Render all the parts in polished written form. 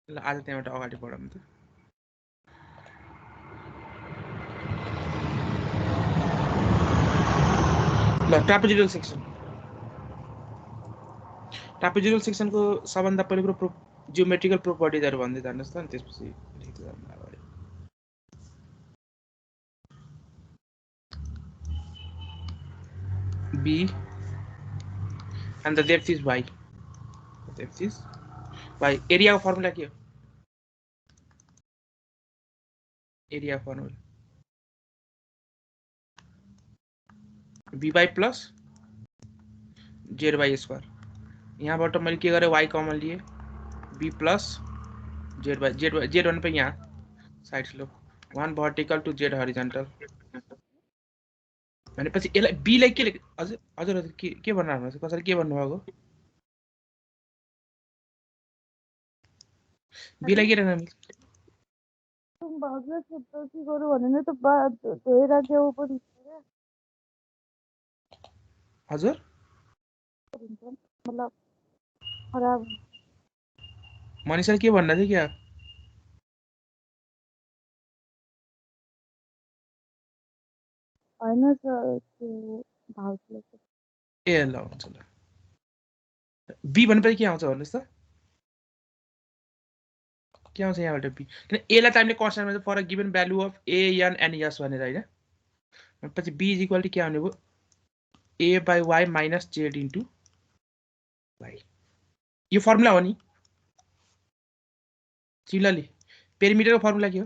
ल आज त्यहाँबाट अगाडि बढौँ त ल ट्रापेजोइडल सेक्सनको सबभन्दा पहिलो कुरो जियोमेट्रिकल प्रोपर्टिजहरु भन्दै जानुहोस् त अनि त्यसपछि लेख्दै जानु अगाडि b and the depth is y. Depth is y. Area को फर्मुला के हो? Area formula by plus zy square. यहाँबाट मैले के गरेँ y कमन लिए b plus z1 पे यहाँ side slope 1 vertical to z horizontal भनेपछि यसलाई b लाई के लेख हजुर हजुर हजुर के भन्न आउनुहुन्छ कसरी के भन्नु भएको b लाई के लेख्न मिल्छ भाग्य शब्द के गरौँ भने त धोएर देऊ पनि हजुर मतलब खराब मनीषा के भन्न थियो क्या हैन सर त्यो भाग्य ए ल हुन्छ ल b भनेपछि के आउँछ भन्नुस् त के आउँछ यहाँबाट b किन a लाई त हामीले कन्स्ट्यान्टमा चाहिँ for a given value of a n and s भनेर हैन पछि b इज इक्वल टु के आउने भयो a by y minus z into y यो फर्मुला हो नि सिमिलरली पेरिमिटरको फर्मुला के हो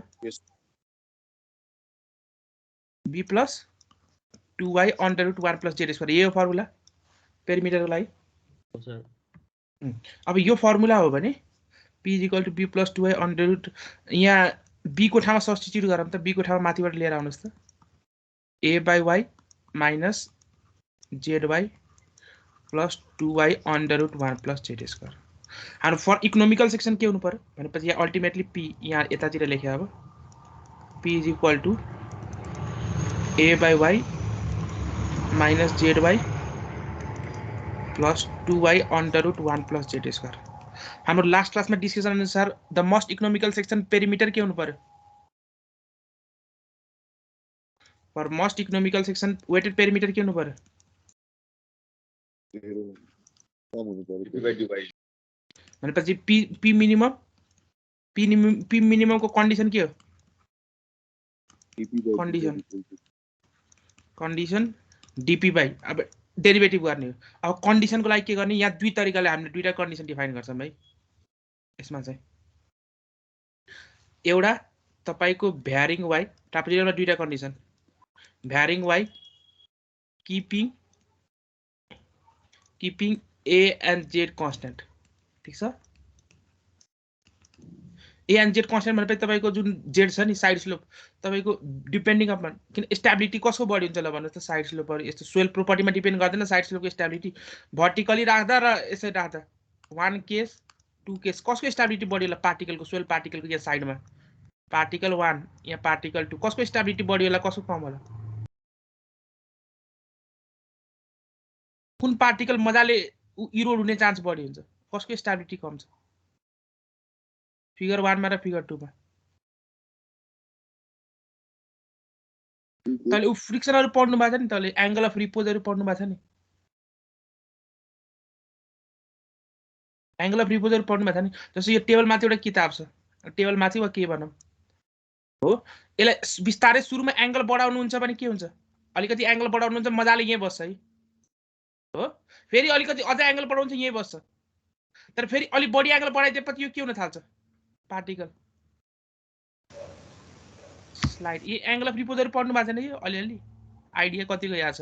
b plus 2y under root 1 plus z square यो फर्मुला पेरिमिटरको लागि अब यो फर्मुला हो भने p is equal to b plus 2y under root यहाँ b को ठाउँमा सब्स्टिट्युट गरौँ त b को ठाउँमा माथिबाट लिएर आउनुस् त a by y minus zy plus 2y under root 1 plus z square हाम्रो फर इकोनोमिकल सेक्सन के हुनु पर्यो भनेपछि यहाँ अल्टिमेटली p यहाँ यतातिर लेखे अब p is equal to a by y minus zy plus 2y under root 1 plus z square हाम्रो लास्ट क्लासमा डिस्कसन अनुसार the most economical section perimeter के हुनु पर्यो for most economical section wetted perimeter के हुनु पर्यो भनेपछि p मिनिमम को कन्डिसन के हो कन्डिसन dp बाइ अब डेरिभेटिभ गर्ने हो अब कन्डिसनको लागि के गर्ने यहाँ दुई तरिकाले हामीले दुईटा कन्डिसन डिफाइन गर्छौं भाइ यसमा चाहिँ एउटा तपाईको भ्यारिङ y ट्रापेजोइडलमा दुईटा condition भ्यारिङ y keeping a and z constant ठीक छ a and z constant भनेपछि तपाईको जुन z छ नि साइड स्लोप तपाईको डिपेन्डिङ अपन किन स्टेबिलिटी कसको बढी हुन्छ ल भन्नुस् त साइड स्लोपहरु यस्तो सोइल प्रोपर्टीमा डिपेन्ड गर्दैन साइड स्लोपको स्टेबिलिटी भर्टिकली राख्दा र यसै राख्दा one केस टु केस कसको स्टेबिलिटी बढी होला पार्टिकलको सोइल पार्टिकलको यहाँ साइडमा पार्टिकल 1 यहाँ पार्टिकल 2 कसको स्टेबिलिटी बढी होला कसको कम होला कुन पार्टिकल मजाले इरोड हुने चान्स बढी हुन्छ कसको स्टेबिलिटी कम छ फिगर 1 मा र फिगर 2 मा तले उ फ्रिक्सनहरु पढ्नु भएको छ नि तले एंगल अफ रिपोजहरु पढ्नु भएको छ नि एंगल अफ रिपोजहरु पढ्नु भएको छ नि जस्तो यो टेबल माथि एउटा किताब छ टेबल माथि वा के भनौं हो यसलाई विस्तारै सुरुमा एंगल बढाउनु हुन्छ भने के हुन्छ अलिकति एंगल बढाउनु हुन्छ मजाले यही बस्छ है हो फेरि अलिकति अझ एंगल बढाउनु यही बस्छ तर फेरि अलि बढी एंगल बढाइदिएपछि यो के हुन थाल्छ पार्टिकल स्लाइड ये एंगल अफ रिपोजहरु पढ्नु भएको छैन यो अलिअलि आइडिया कतिको याद छ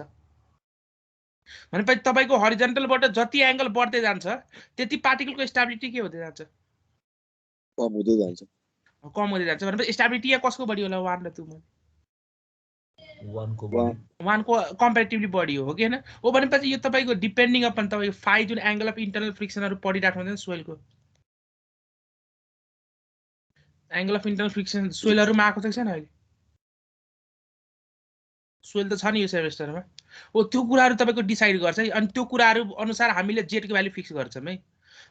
भनेपछि तपाईको हरिजन्टलबाट जति एंगल बढ्दै जान्छ त्यति पार्टिकलको स्टेबिलिटी के हुँदै जान्छ कम हुँदै जान्छ भनेपछि स्टेबिलिटी यहाँ कसको बढी होला 1 र 2 मा 1 को कम्पैरेटिभली बढी हो कि हैन हो भनेपछि यो तपाईको डिपेन्डिङ अपन तपाईको फाइ जुन एंगल अफ इन्टरनल फ्रिक्सनहरु पढिराख्नु हुन्छ सोइलको एंगल अफ इन्टरनल फ्रिक्सन सोइलहरुमा आएको छ छैन अहिले सोइल त छ नि यो सेमेस्टरमा ओ त्यो कुराहरु तपाईको डिसाइड गर्छ है अनि त्यो कुराहरु अनुसार हामीले जेट को भ्यालु फिक्स गर्छौं है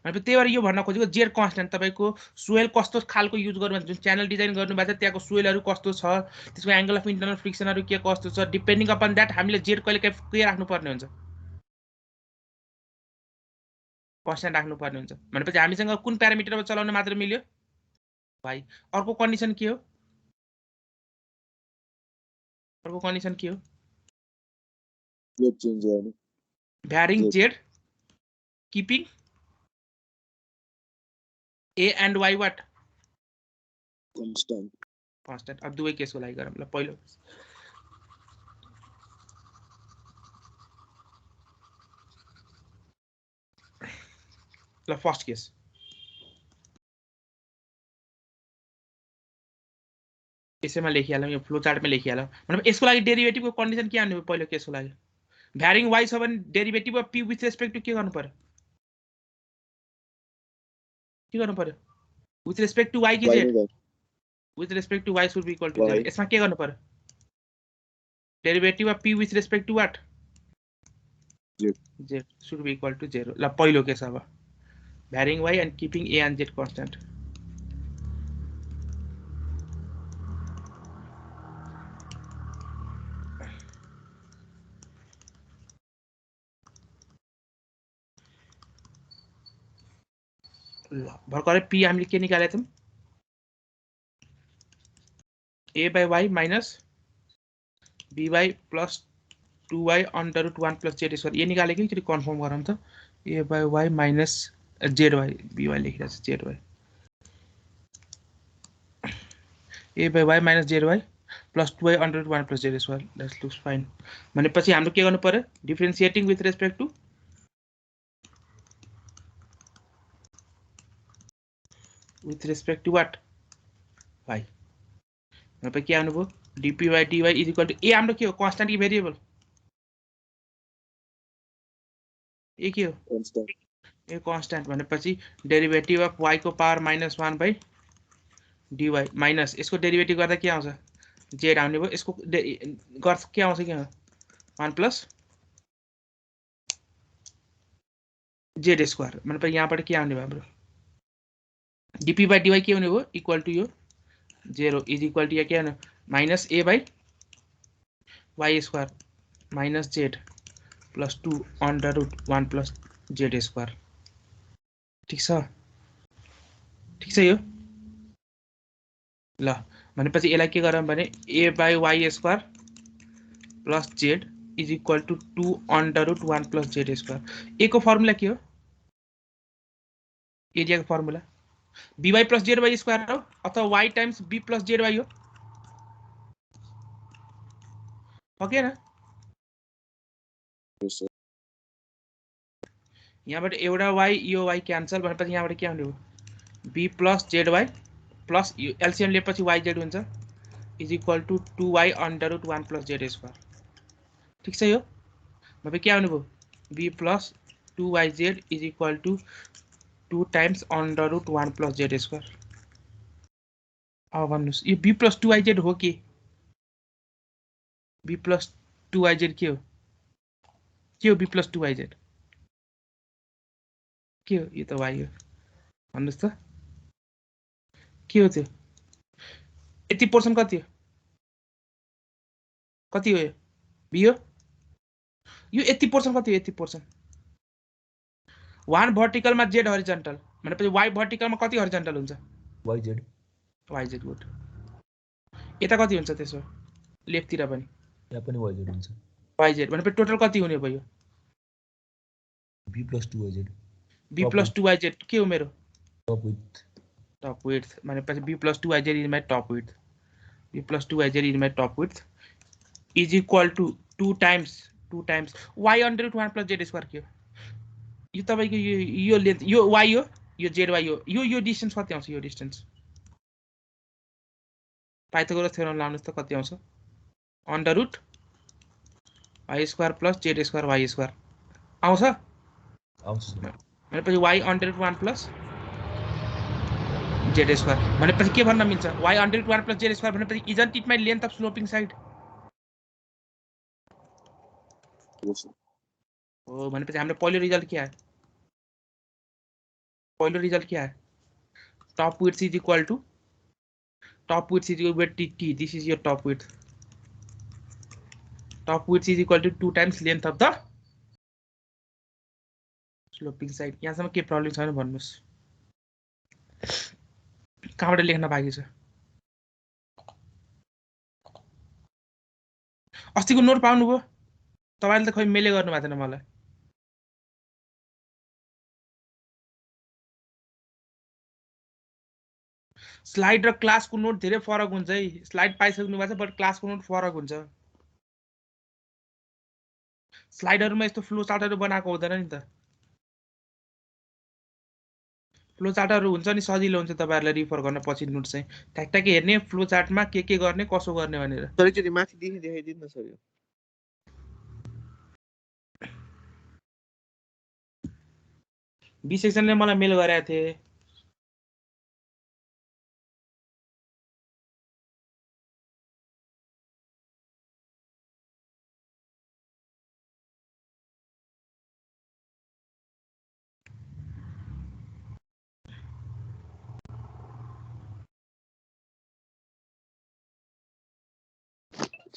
भनेपछि त्यही भएर यो भन्न खोजेको जेड कन्स्ट्यान्ट तपाईको सोइल कस्तो खालको युज गर्नु जुन च्यानल डिजाइन गर्नुभएको छ त्यहाँको सोइलहरू कस्तो छ त्यसको एंगल अफ इन्टरनल फ्रिक्सनहरू के कस्तो छ डिपेन्डिङ अपन दैट हामीले जेड कहिले के राख्नु पर्ने हुन्छ कन्स्ट्यान्ट राख्नु पर्ने हुन्छ भनेपछि हामीसँग कुन प्यारामिटरमा चलाउन मात्र मिल्यो भाइ अर्को कन्डिसन के हो अर्को कन्डिसन के हो जेड चेन्ज गर्ने varying Z keeping A and Y what constant अब दुवै केसको लागि गरौँ ल पहिलो ल फर्स्ट केस यसैमा लेखिहालौँ यो फ्लो चार्टमा लेखिहालौँ मतलब यसको लागि डेरिभेटिभको कन्डिसन के आउने पहिलो केसको लागि भ्यारिङ वाइ छ भने derivative of P with respect to के गर्नु पर्यो के गर्नु पर्यो विथ रेस्पेक्ट टु वाइ कि Z with respect to Y should be equal to Z यसमा के गर्नु पर्यो derivative of P with respect to what Z should be equal to 0 ल पहिलो केस अब varying Y and keeping A and Z constant ल भर्खरै P हामीले के निकालेको थियौँ a by y minus by plus 2y under root 1 plus z square ये निकालेको एकचोटि कन्फर्म गरौँ त a by y minus zy by लेखिरहेको छ zy a by y minus zy plus 2y under root 1 plus z square that looks fine भनेपछि हाम्रो के गर्नु पर्यो differentiating with respect to what y पे क्या आउनुभयो dp by dy is equal to a हाम्रो के हो कांस्टेंट कि भेरिएबल ए के हो कांस्टेंट ए कांस्टेंट भनेपछि डेरिभेटिभ अफ y को पावर -1 by dy माइनस यसको डेरिभेटिभ गर्दा के आउँछ z आउने भयो यसको गर्छ के आउँछ के 1 प्लस z स्क्वायर भनेपछि यहाँबाट के आउने भयो हाम्रो dp by dy के हुने भयो इक्वल टु यो 0 is equal to क्या minus a by y square minus z plus 2 under root 1 plus z square ठीक छ यो ल भनेपछि यसलाई के गरौँ भने a by y square plus z is equal to 2 under root 1 plus z square a को फर्मुला के हो एरिया को formula by plus zy square हो अथवा y times b plus zy हो ओके ना यहाँबाट एउटा y यो y क्यान्सल भनेपछि यहाँबाट के आउने हो b plus zy plus LCM लिएपछि yz हुन्छ is equal to 2y under root 1 plus z square ठीक छ यो भनेपछि के आउने भयो b plus 2yz is equal to 2 times under root 1 plus z square अब भन्नुस् यो b plus 2yz हो कि b plus 2yz के हो b plus 2yz के हो यो त y हो भन्नुस् त के हो त्यो यति पर्सन कति हो यो b हो यो यति पर्सन कति हो यति पर्सन 1 vertical मा z horizontal भनेपछि y vertical मा कति horizontal हुन्छ yz गुड यता कति हुन्छ त्यसो लेफ्ट तिर पनि यहाँ पनि yz हुन्छ yz भनेपछि टोटल कति हुने भयो b plus 2yz b plus 2yz के हो मेरो top width भनेपछि b plus 2yz is my top width b plus 2yz is my top width is equal to 2 times y under root 1 plus z square के हो यो तपाईको यो length यो y हो यो z y हो यो डिस्टेन्स कति आउँछ यो डिस्टेन्स पाइथागोरस थ्योरम लाउनुस् त कति आउँछ under root y square plus z square y square आउँछ भनेपछि y under root 1 plus z square भनेपछि के भन्न मिल्छ y under root 1 plus z square भनेपछि isn't it my length of sloping side हो भनेपछि हाम्रो पहिलो रिजल्ट के आयो पहिलो रिजल्ट के आयो top width is equal to T this is your top width is equal to 2 times length of the sloping side. यहाँसम्म के प्रब्लम छैन भन्नुहोस् कहाँबाट लेख्न बाँकी छ अस्तिको नोट पाउनुभयो तपाईले त खै मेले गर्नु भएको थिएन मलाई स्लाइड र क्लासको नोट धेरै फरक हुन्छ है स्लाइड पाइसक्नु भएको छ बट क्लासको नोट फरक हुन्छ स्लाइडहरुमा यस्तो फ्लो चार्टहरु बनाएको हुँदैन नि त फ्लो चार्टहरु हुन्छ नि सजिलो हुन्छ तपाईहरुलाई रिफर गर्न पछि नोट चाहिँ ट्याकट्याक हेर्ने फ्लो चार्टमा के गर्ने कसो गर्ने भनेर सर एकचोटि माथि देखाइदिनु न सर यो बी सेक्सनले मलाई मेल गरेका थिए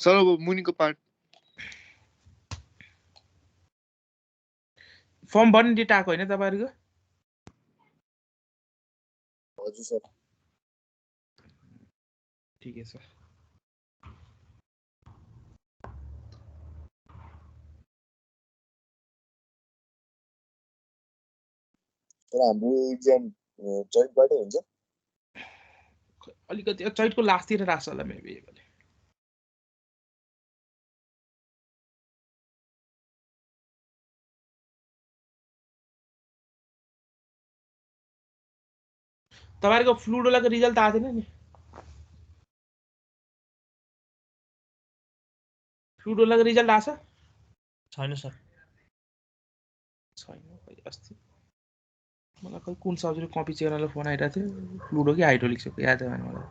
सर अब मुनिको पार्ट फर्म भर्ने डेटा आएको हैन तपाईहरुको हजुर सर ठिकै छ सर हाम्रो एक्जाम चैतबाटै हुन्छ अलिकति चैतको लास्टतिर राख्छ होला मेबी तपाईहरुको फ्लुडोलाको रिजल्ट आएको थिएन नि फ्लुडोलाको रिजल्ट आछ छैन सर छैन खै अस्ति मलाई खै कुन सब्जेक्ट कपी चेक गर्नलाई फोन आइरहेको थियो फ्लुडो कि हाइड्रोलिक्सको याद भएन मलाई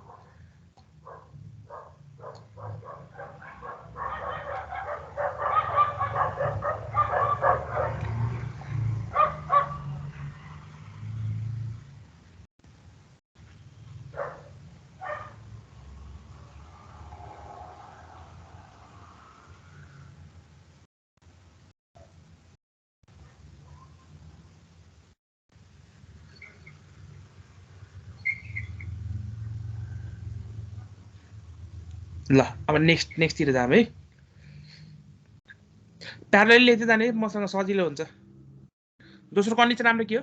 ल अब नेक्स्ट तिर जाम है प्यारालल लेख्दै जाने मसँग सजिलो हुन्छ दोस्रो कन्डिसन हाम्रो के हो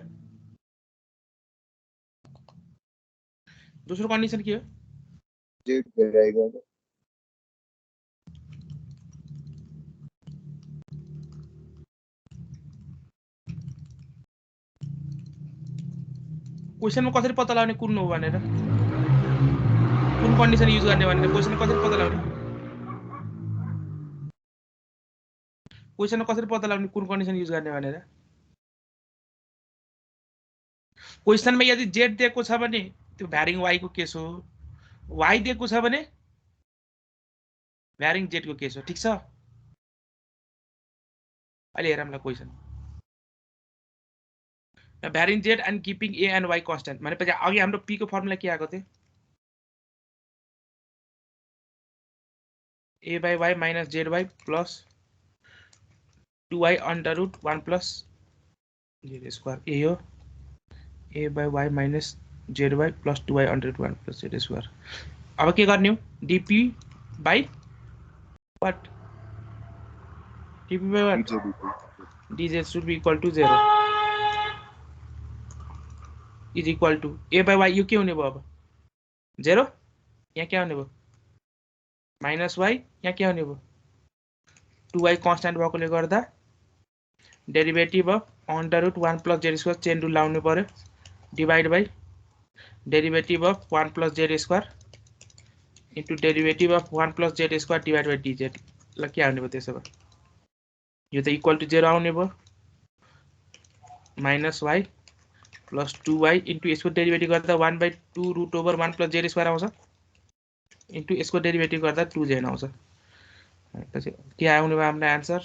दोस्रो कन्डिसन के हो जेड भेराइ गर्ने क्वेशनमा कसरी पत्ता लगाउने कुन हो भनेर कुन कन्डिसन युज गर्ने भनेर क्वेशनमा कसरी पत्ता लगाउने कुन कन्डिसन युज गर्ने भनेर क्वेशनमा यदि जेड दिएको छ भने त्यो भ्यारिङ वाई को केस हो वाई दिएको छ भने भ्यारिङ जेड को केस हो ठीक छ अहिले हेरौँला question varying Z and keeping A and Y constant भनेपछि अघि हाम्रो पी को फर्मुला के आएको थियो a by y minus zy plus 2y under root 1 plus z square a हो a by y minus zy plus 2y under root 1 plus z square अब के गर्ने हो dp by what dp by what dz should be equal to 0 is equal to a by y यो के हुने भयो अब 0 यहाँ क्या हुने भयो माइनस y यहाँ के हुने भयो 2y कन्स्टेन्ट भएकोले गर्दा derivative of under root 1 plus Z square chain rule लाउनु पर्यो divide by derivative of 1 plus Z square into derivative of 1 plus Z square divide by dz ल के आउने भयो त्यसो भए यो त इक्वल टु 0 आउने भयो minus y plus 2y into यसको डेरिभेटिभ गर्दा 1/2 root over 1 plus Z square आउँछ इन्टु यसको डेरिभेटिभ गर्दा 2z आउँछ के आउने भयो हाम्रो answer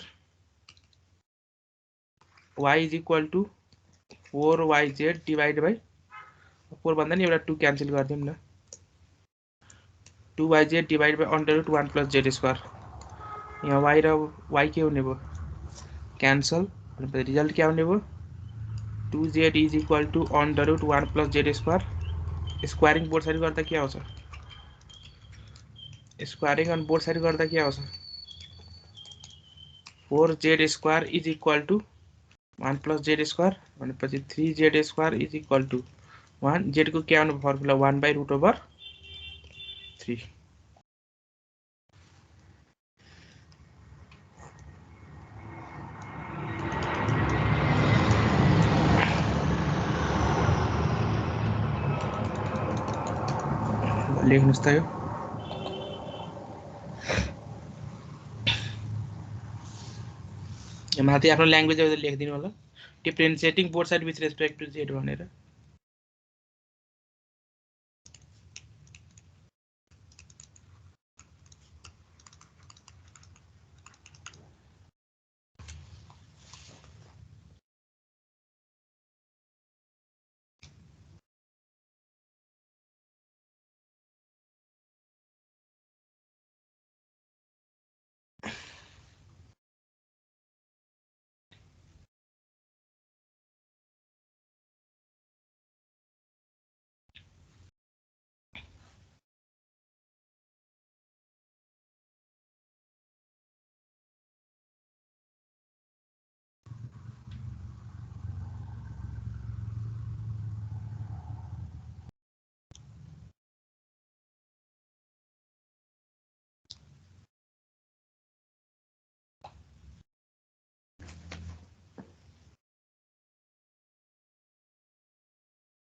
y is equal to 4yz divide by 4 भन्दा नि एउटा 2 क्यान्सल गरिदिउँ न 2yz divide by under root 1 plus Z square यहाँ y र y के हुने भयो क्यान्सल भनेपछि रिजल्ट के आउने भयो 2z is equal to under root 1 plus Z square squaring both side गर्दा के आउँछ स्क्वायरिङ अन बोथ साइड गर्दा के आउँछ 4z square is equal to 1 plus Z square भनेपछि 3z square is equal to 1 Z को के आउने फर्मुला 1 बाई रूट ओभर 3 लेख्नुस् त यो माथि आफ्नो ल्याङ्ग्वेज लेखिदिनु होला differentiating both side with respect to Z भनेर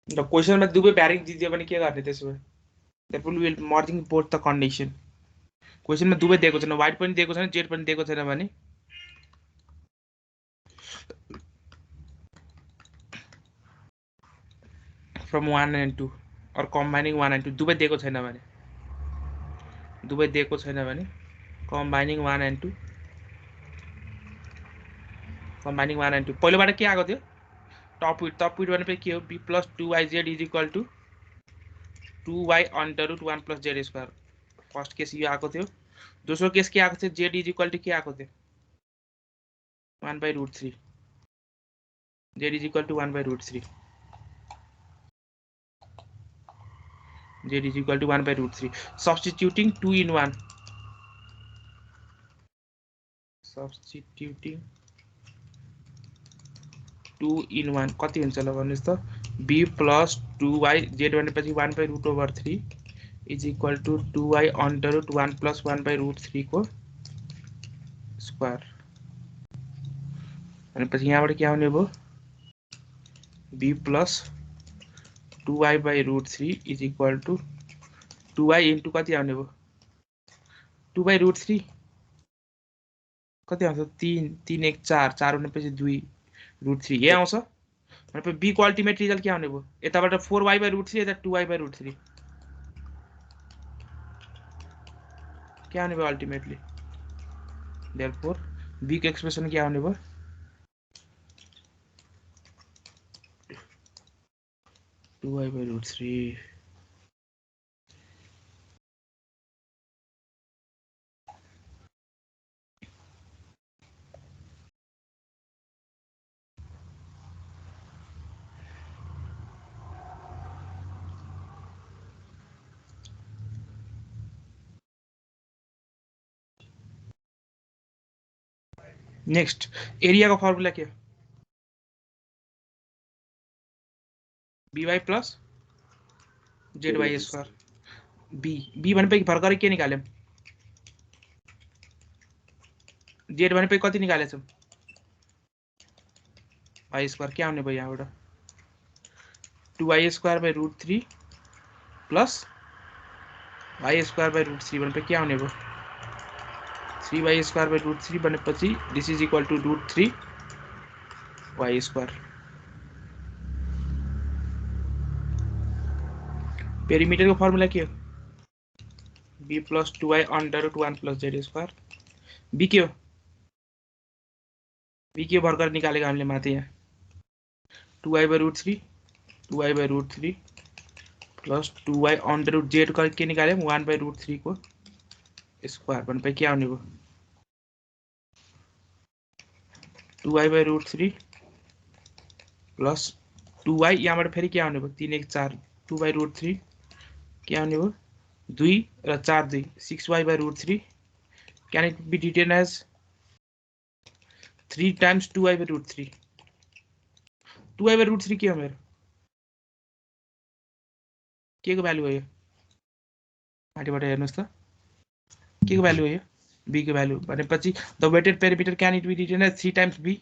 र क्वेशनमा दुवै भ्यारिङ दिदियो भने के गर्ने त्यसो भए that will merging both the condition क्वेशनमा दुवै दिएको छैन वाइट पनि दिएको छैन जेड पनि दिएको छैन भने from 1 and 2 or combining 1 and 2 दुवै दिएको छैन भने combining 1 and 2 पहिलोबाट के आएको थियो टप विथ भनेपछि के हो b plus 2yz is equal to 2y under root 1 plus Z square first case यो आएको थियो दोस्रो केस के आएको थियो z इज इक्वल टू के आएको थियो 1 by root 3 z is equal to 1 by root 3 z is equal to 1 by root 3 substituting 2 in 1 substituting 2 in 1 कति हुन्छ ल भन्नुस् त b plus 2y z भनेपछि 1 by root over 3 is equal to 2y under root 1 plus 1 by root 3 को square भनेपछि यहाँबाट के आउने भयो b plus 2y by root 3 is equal to 2y into कति आउने भयो 2 by root 3 कति आउँछ 3 3 1 4 4 भनेपछि 2 root 3 ये आउँछ भनेपछि b को अल्टिमेट रिजल्ट के आउने भयो यताबाट 4y by root 3 यता 2y by root 3 के आउने भयो अल्टिमेटली देयरफोर b को एक्सप्रेसन के आउने भयो y by root 3 next area का फॉर्मूला क्या by plus zy square b भनेपछि भर्खरै के निकाल्यौं z भनेपछि कति निकालेछौं y स्क्वायर के आउने भयो यहाँबाट 2y square by root 3 plus y square by root 3 भनेपछि के आउने भयो 3y स्क्वायर by root 3 भनेपछि this is equal to root 3 y square perimeter को फॉर्मूला के हो b plus 2y under root 1 plus z square b के हो भर्खर निकालेको हामीले माथि यहाँ 2y/√3 2y/√3 plus 2y under route Z के निकाल्यौँ 1/√3 को स्क्वायर भनेपछि के आउने भयो 2y/√3 प्लस 2y यहाँबाट फेरि के आउने भयो 3 1 4 2/√3 के आउने भयो 2 र 4 2 6y/√3 can it be written as 3 times 2y/√3 2y/√3 के हो मेरो के को भ्यालु हो यो माथिबाट हेर्नुस् त के को भ्यालु हो यो b को भ्यालु भनेपछि the wetted perimeter can it be written as 3 times b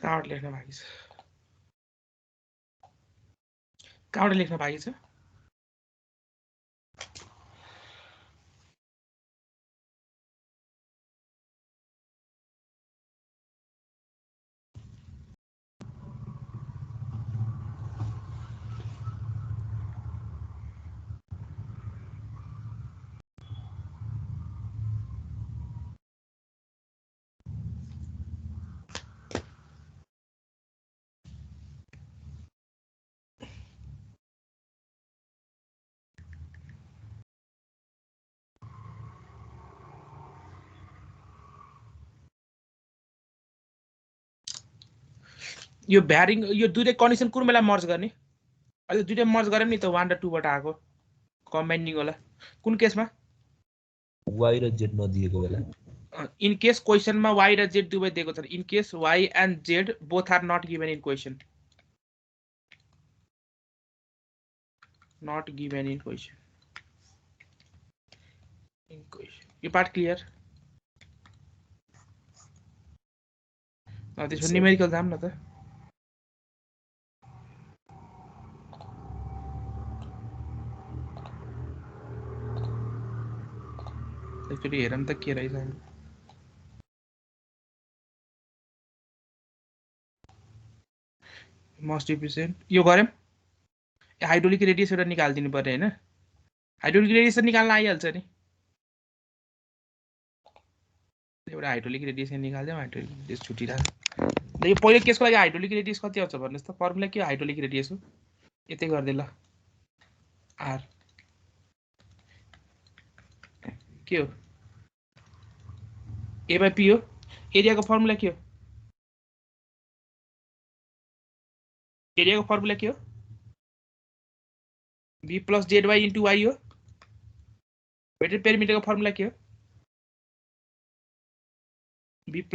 कहाँबाट लेख्न बाँकी छ कहाँबाट लेख्न बाँकी छ यो भ्यारिङ यो दुईटै कन्डिसन कुन बेला मर्ज गर्ने अहिले दुईटै मर्ज गरे नि त 1 र 2 बाट आएको कम्बाइनिङ होला कुन केसमा y र z नदिएको बेला इन केस क्वेशनमा y र z दुवै दिएको छ in case y and z both are not given in question not given in question यो पार्ट क्लियर त्यसको न्युमेरिकल जाम न त एकचोटि हेरौँ त के रहेछ मोस्ट इफिसिएन्ट यो गर्यौँ हाइड्रोलिक रेडियस एउटा निकालिदिनु पर्यो हैन हाइड्रोलिक रेडियस निकाल्न आइहाल्छ नि एउटा हाइड्रोलिक रेडियस निकाल्दियौँ हाइड्रोलिक रेडियस छुटिरहेको यो पहिलो केसको लागि हाइड्रोलिक रेडियस कति आउँछ भन्नुहोस् त फर्मुला के हो हाइड्रोलिक रेडियस हो यतै गर्दै ल आर के हो a/p हो एरियाको फर्मुला के हो एरियाको फर्मुला के हो b + zy * y हो वेटेड पेरिमिटरको फर्मुला के हो b +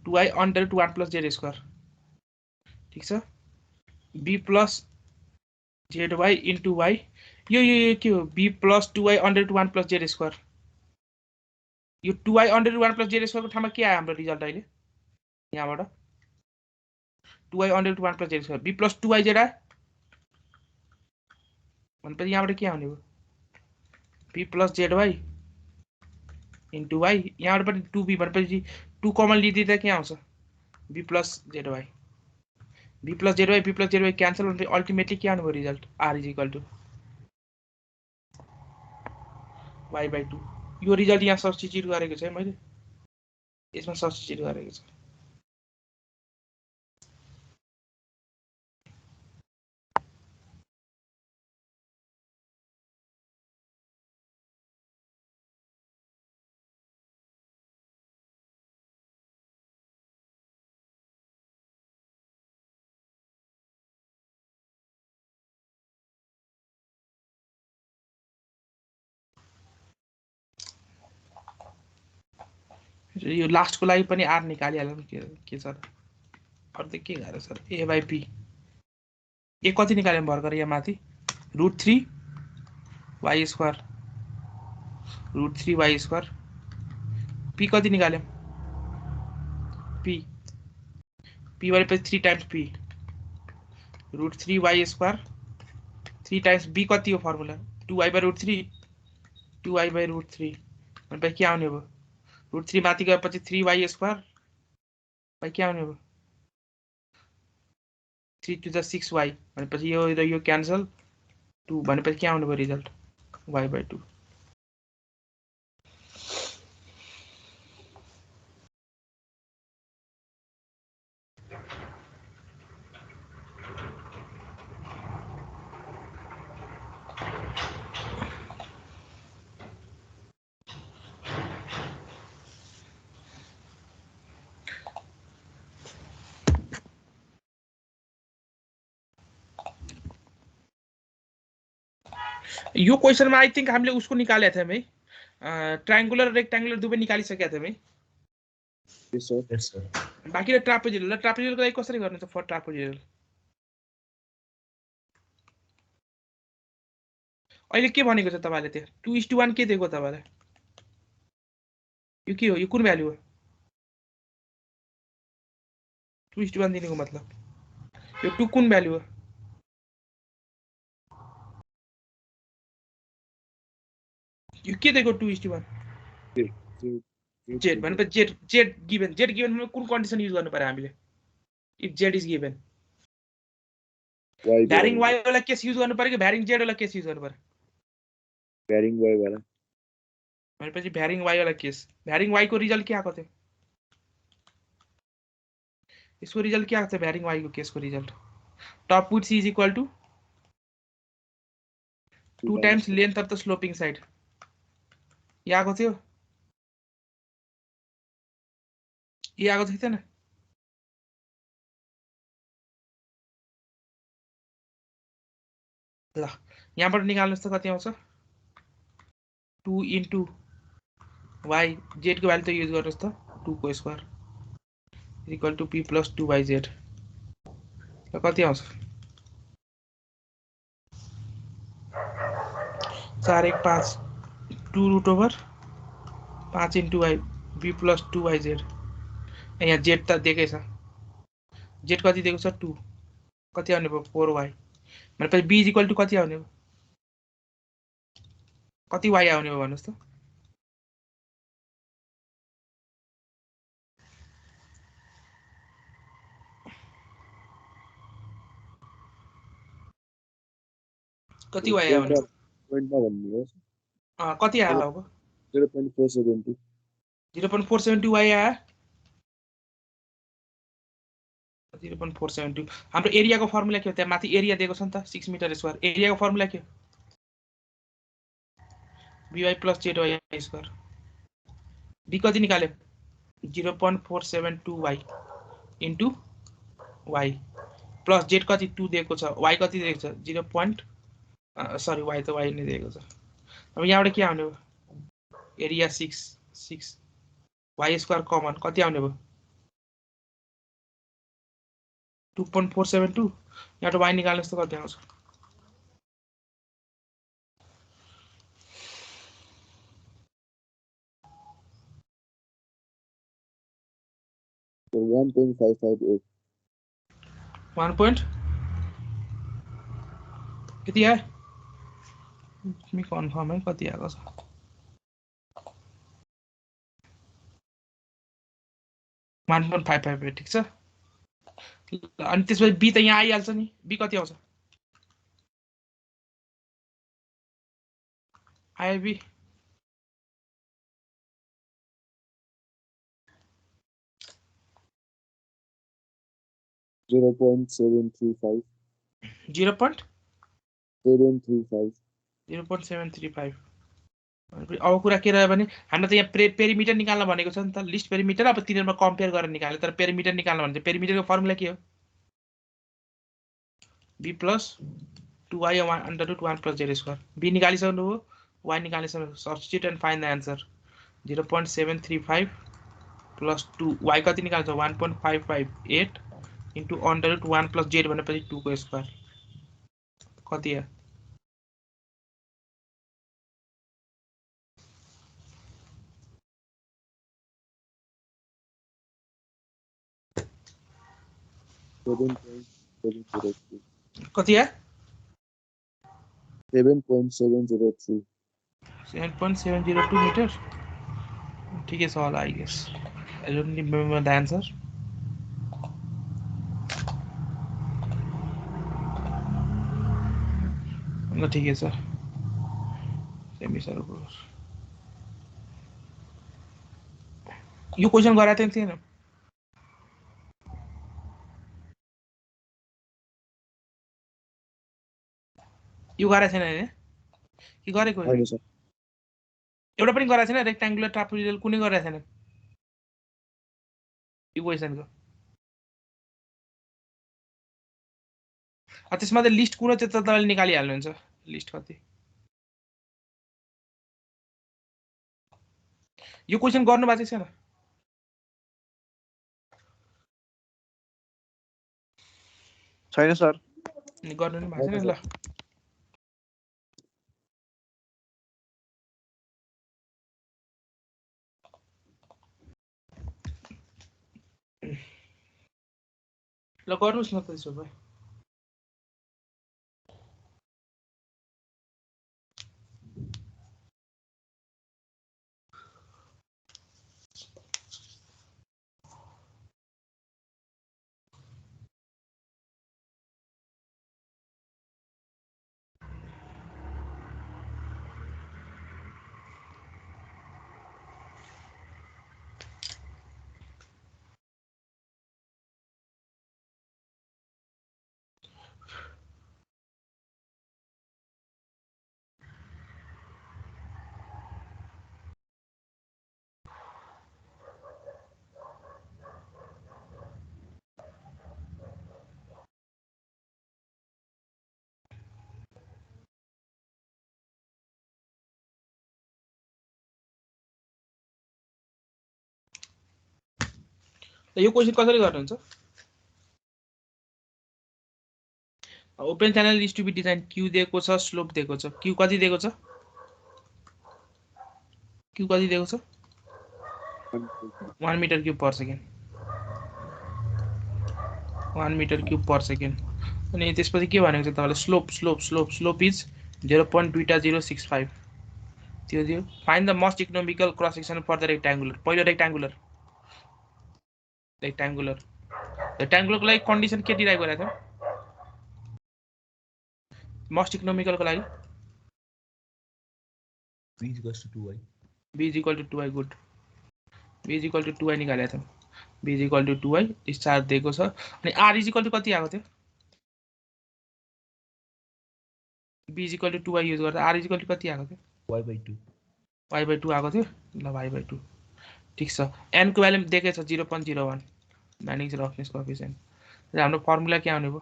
2y under root 1 + z² ठीक छ b + zy * y यो के हो b + 2y under root 1 + z² यो 2y अंडर रूट 1 + z² को ठाउँमा के आयो हाम्रो रिजल्ट अहिले यहाँबाट 2y under root 1 + z² b + 2yz आयो भनेपछि यहाँबाट के आउने भयो b + zy * y यहाँबाट पनि 2b भनेपछि 2 कमन लिदिँदा के आउँछ b + zy b + zy b + zy cancel हुन्छ अल्टिमेटली के आउने भयो रिजल्ट r = y/2 यो रिजल्ट यहाँ सब्स्टिट्युट गरेको छ मैले यसमा सब्स्टिट्युट गरेको छ यो लास्टको लागि पनि r निकालिहालौँ के छ अरु त के गाह्रो छ a/p ए कति निकाल्यौँ भर्खर यहाँ माथि √3 y² √3 y² p कति निकाल्यौँ p भनेपछि 3 times p √3 y² 3 times b कति हो फर्मुला 2y/√3 2y/√3 भनेपछि के आउने भयो √3 माथि गएपछि 3y² भाइ के आउने भयो 3 to the 6y भनेपछि यो र यो क्यान्सल 2 भनेपछि के आउनु भयो रिजल्ट y/2 यो क्वेशनमा आई थिंक हामीले उसको निकालेको थियौं है ट्रायंगुलर र रेक्टेंगुलर दुवै निकालिसकेका थियौं है Yes, sir. Yes, sir. बाँकी ट्रापेजोइडल ट्रापेजोइडलको लागि कसरी गर्ने त फर ट्रापेजोइडल अहिले के भनेको छ तपाईले त्यो 2:1 के दिएको तपाईलाई यो के हो यो कुन भ्यालु हो 2:1 दिनेको मतलब यो 2 कुन भ्यालु हो यो के दिएको 2:1 z भनेपछि z given मा कुन कन्डिसन युज गर्नु पर्यो हामीले if z is given भ्यारिङ y वाला केस युज गर्नु पर्यो कि भ्यारिङ z वाला केस युज गर्नु पर्यो Bearing y वाला भनेपछि भ्यारिङ y वाला केस भ्यारिङ y को रिजल्ट के आको थियो यसको रिजल्ट के आको थियो भ्यारिङ y को केसको result top width c is equal to 2 times length of the sloping side यो आको थियो यो आको थियो न ल यहाँबाट निकाल्नुस् त कति आउँछ 2 into y z को भ्यालु त युज गर्नुस् त 2 को square equal to p plus 2yz ल कति आउँछ 4 1 5 2 route over 5 into y b plus 2yz यहाँ z त दिएकै छ z कति दिएको छ 2 कति आउने भयो 4y भनेपछि b इक्वल टु कति आउने भयो कति y आउने हो भन्नुस् त कति y आउने point मा भन्नुहोस् कति आयो अब 0.472 0.472 y आयो 0.472 हाम्रो एरियाको फर्मुला के हो त्यहाँ माथि एरिया दिएको छ नि त 6 मिटर स्क्वायर एरियाको फर्मुला के हो by plus zy square b कति निकाल्यो 0.472y into y plus z कति 2 दिएको छ y कति दिएको छ 0. सरी y त y नै दिएको छ अब यहाँबाट के आउने भयो एरिया 6 y स्क्वायर कमन कति आउने भयो 2.472 यहाँबाट y निकाल्नुस् त कति आउँछ So 1.558 1 point किति आयो मी कन्फर्म है कति आएको छ वान 1.558 ठीक छ अनि त्यसपछि बी त यहाँ आइहाल्छ नि बी कति आउँछ आयो बी 0.735 0.735 अब कुरा के रह्यो भने हाम्रो त यहाँ पेरिमिटर निकाल्न भनेको छ नि त लिस्ट पेरिमिटर अब तिनीहरुमा कम्पेयर गरेर निकाल्यो तर पेरिमिटर निकाल्न भने चाहिँ पेरिमिटरको फर्मुला के हो b plus 2y under root 1 plus z square b निकालिसक्नु हो y निकालिसक्नु substitute and find the answer 0.735 plus 2 y कति निकाल्छ 1.558 into under root 1 plus z भनेपछि 2 को स्क्वायर कति हो 7.703 कति हो 7.702 7.702 meter ठीक is all I guess I don't remember the answer ल ठिकै छ सेमी सर्कल यो क्वेसन गराएको थिएँ थिएन यो गराएको छैन हैन के गरेको होइन सर एउटा पनि गराएको छैन रेक्ट्याङ्गुलर ट्रापेजोइडल कुनै गराएको छैन यो क्वेसनको त्यसमा त लिस्ट कुन चाहिँ तपाईले निकालिहाल्नुहुन्छ लिस्ट कति यो क्वेसन गर्नु भएको छैन छैन सर गर्नु नि भएको छैन ल ल गर्नुस् न त त्यसो भए यो क्वेसन कसरी गर्नुहुन्छ open channel is to be design Q दिएको छ स्लोप दिएको छ क्यू कति दिएको छ क्यू कति दिएको छ 1 metre cube per second 1 metre cube per second अनि त्यसपछि के भनेको छ तपाईले स्लोप इज 0.2065 त्यो दियो find the most economical cross section for the rectangular पहिलो रेक्ट्याङ्गुलरको लागि कन्डिसन के डिराइभ गरेको थियो मोस्ट इकोनोमिकलको लागि b equals to 2y b is equal to 2y good b is equal to 2y निकालेको थियो b is equal to 2y discharge दिएको छ अनि r is equal to कति आएको थियो b is equal to 2y use गर्दा r is equal to कति आएको थियो y/2 y/2 आएको थियो ल y/2 ठीक छ n को भ्यालु दिएकै छ 0.01 ब्यान्डिङ रफनेस कोएफिसिएन्ट हाम्रो फर्मुला के आउने भयो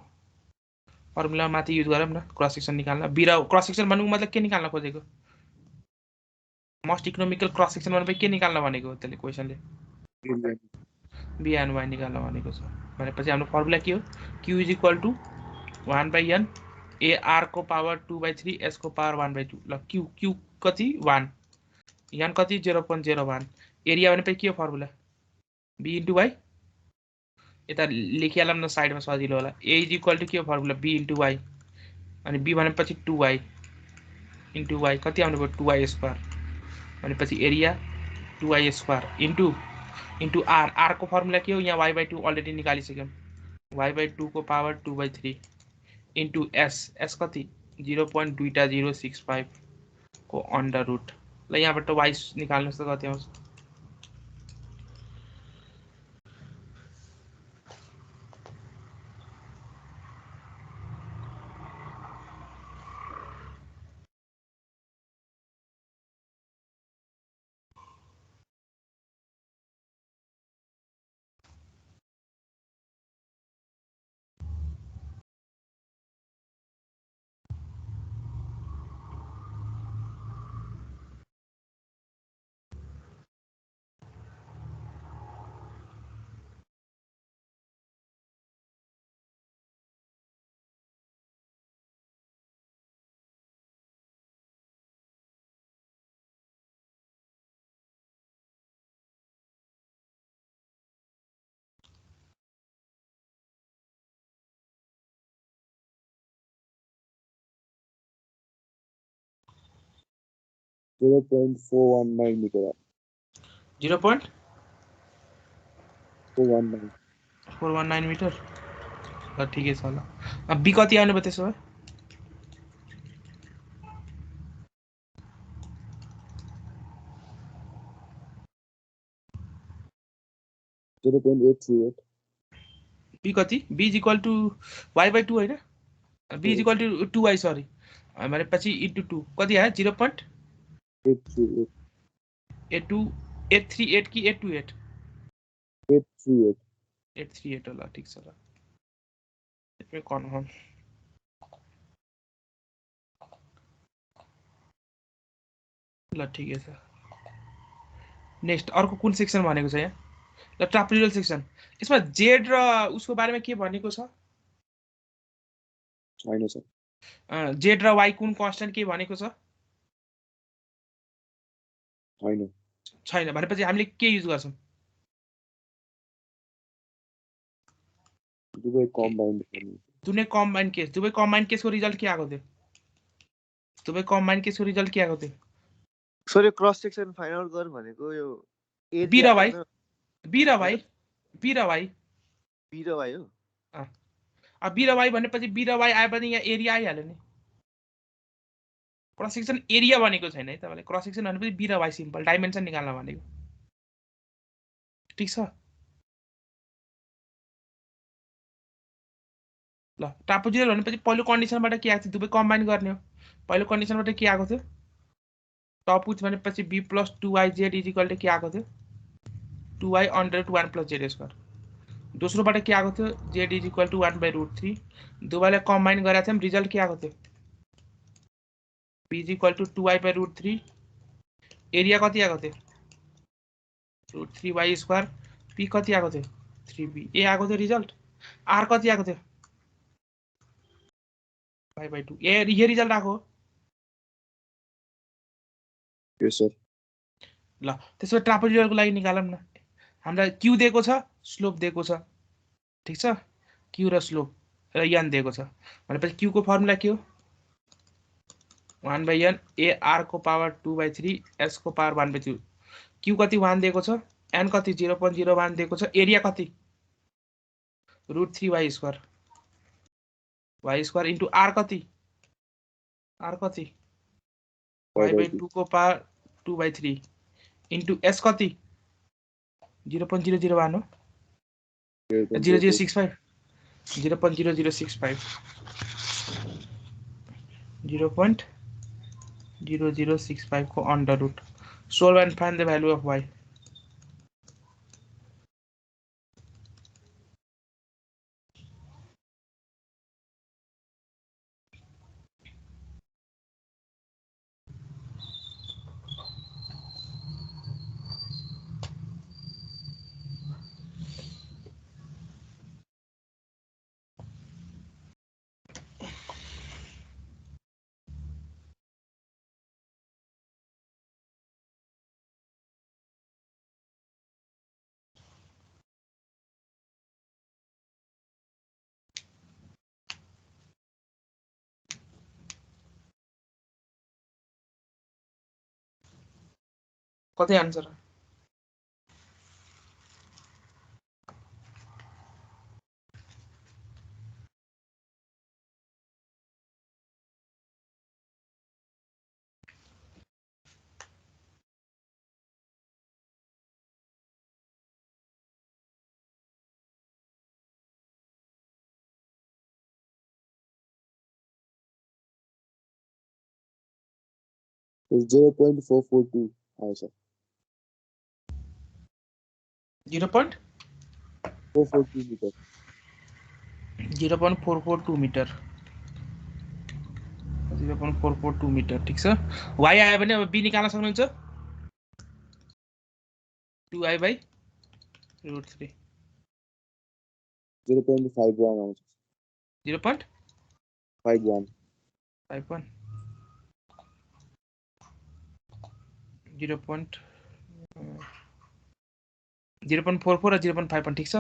फर्मुला माथि युज गरौँ न क्रस सेक्सन निकाल्न बी र क्रस सेक्सन भन्नुको मतलब के निकाल्न खोजेको मोस्ट इकोनोमिकल क्रस सेक्सन भनेपछि के निकाल्न भनेको त्यसले क्वेशनले बी एन्ड वाइ निकाल्न भनेको छ भनेपछि हाम्रो फर्मुला के हो q is equal to 1/n A R को पावर 2/3 s को पावर 1/2 ल q कति 1 n कति 0.01 एरिया भनेपछि के हो फर्मुला b इन्टु y यता लेखिहालौँ न साइडमा सजिलो होला a इज इक्वल टु के हो फर्मुला b इन्टु y अनि b भनेपछि 2y इन्टु y कति आउने भयो 2y स्क्वायर भनेपछि area 2y square into r को फर्मुला के हो यहाँ y/2 अलरेडी निकालिसक्यौँ y/2 को पावर 2/3 इन्टु s कति 0.2065 को अंडर रुट ल यहाँबाट y निकाल्नुस् त कति आउँछ .419 meter. 0.419 मिटर ल ठिकै छ ल अब बी कति आउने भयो त्यसो भए 0.838. b कति b is equal to y by 2 होइन b is equal to 2y sorry भनेपछि इन्टु 2 कति आयो 0.838 838 कि 828 838 होला ठिक छ ल यसमै कन्फर्म ल ठिकै छ नेक्स्ट अर्को कुन सेक्सन भनेको छ यहाँ ल ट्रापेजोइडल सेक्सन यसमा जेड र उसको बारेमा के भनेको छ छैन सर जेड र वाई कुन कन्स्टेन्ट के भनेको छ छैन छैन भनेपछि हामीले के युज गर्छौं दुवै कम्बाइन्ड गर्ने दुवै कम्बाइन्ड केसको रिजल्ट के आएको थियो दुवै कम्बाइन्ड केसको रिजल्ट के आएको थियो सर यो क्रस सेक्सन फाइन्ड आउट गर भनेको यो बी र वाई हो अब बी र वाई भनेपछि बी र वाई आए पनि यहाँ एरिया आइहाल्यो नि क्रस सेक्सन एरिया भनेको छैन है तपाईले क्रस सेक्सन भनेपछि बी र वाई सिम्पल डाइमेन्सन निकाल्न भनेको ठीक छ ल ट्रापेजोइडल भनेपछि पहिलो कन्डिसनबाट के आएको थियो दुवै कम्बाइन गर्ने हो पहिलो कन्डिसनबाट के आएको थियो टप विथ भनेपछि b + 2yz = के आएको थियो 2y / 1 + z²। दोस्रोबाट के आएको थियो z = 1/√3 दुवैलाई कम्बाइन गरेका थियौं रिजल्ट के आएको थियो b = 2y/√3 एरिया कति आएको थियो √3y² p कति आएको थियो 3b ए आएको थियो रिजल्ट r कति आएको थियो y/2 ये रिजल्ट आएको यस सर ल त्यसो ट्रापेजोइडलको लागि निकालौं न हामीलाई q दिएको छ स्लोप दिएको छ ठीक छ q र स्लोप र n दिएको छ भनेपछि q को फर्मुला के हो 1/n a r को पावर 2/3 s को पावर 1/2 q कति 1 दिएको छ n कति 0.01 दिएको छ एरिया कति √3y² y² इन्टु r कति y/2 को पावर 2/3 इन्टु s कति 0.001 हो 0065 0.0065 0.0065 को under root solve and find the value of y कति आन्सर is 0.442 आयो सर 0.442 मीटर 0.442 मीटर 0.442 मीटर ठीक छ y आयो भने अब b निकाल्न सक्नुहुन्छ 2y/√3 0.51 आउँछ 0.51 0.44 र 0.51 ठीक छ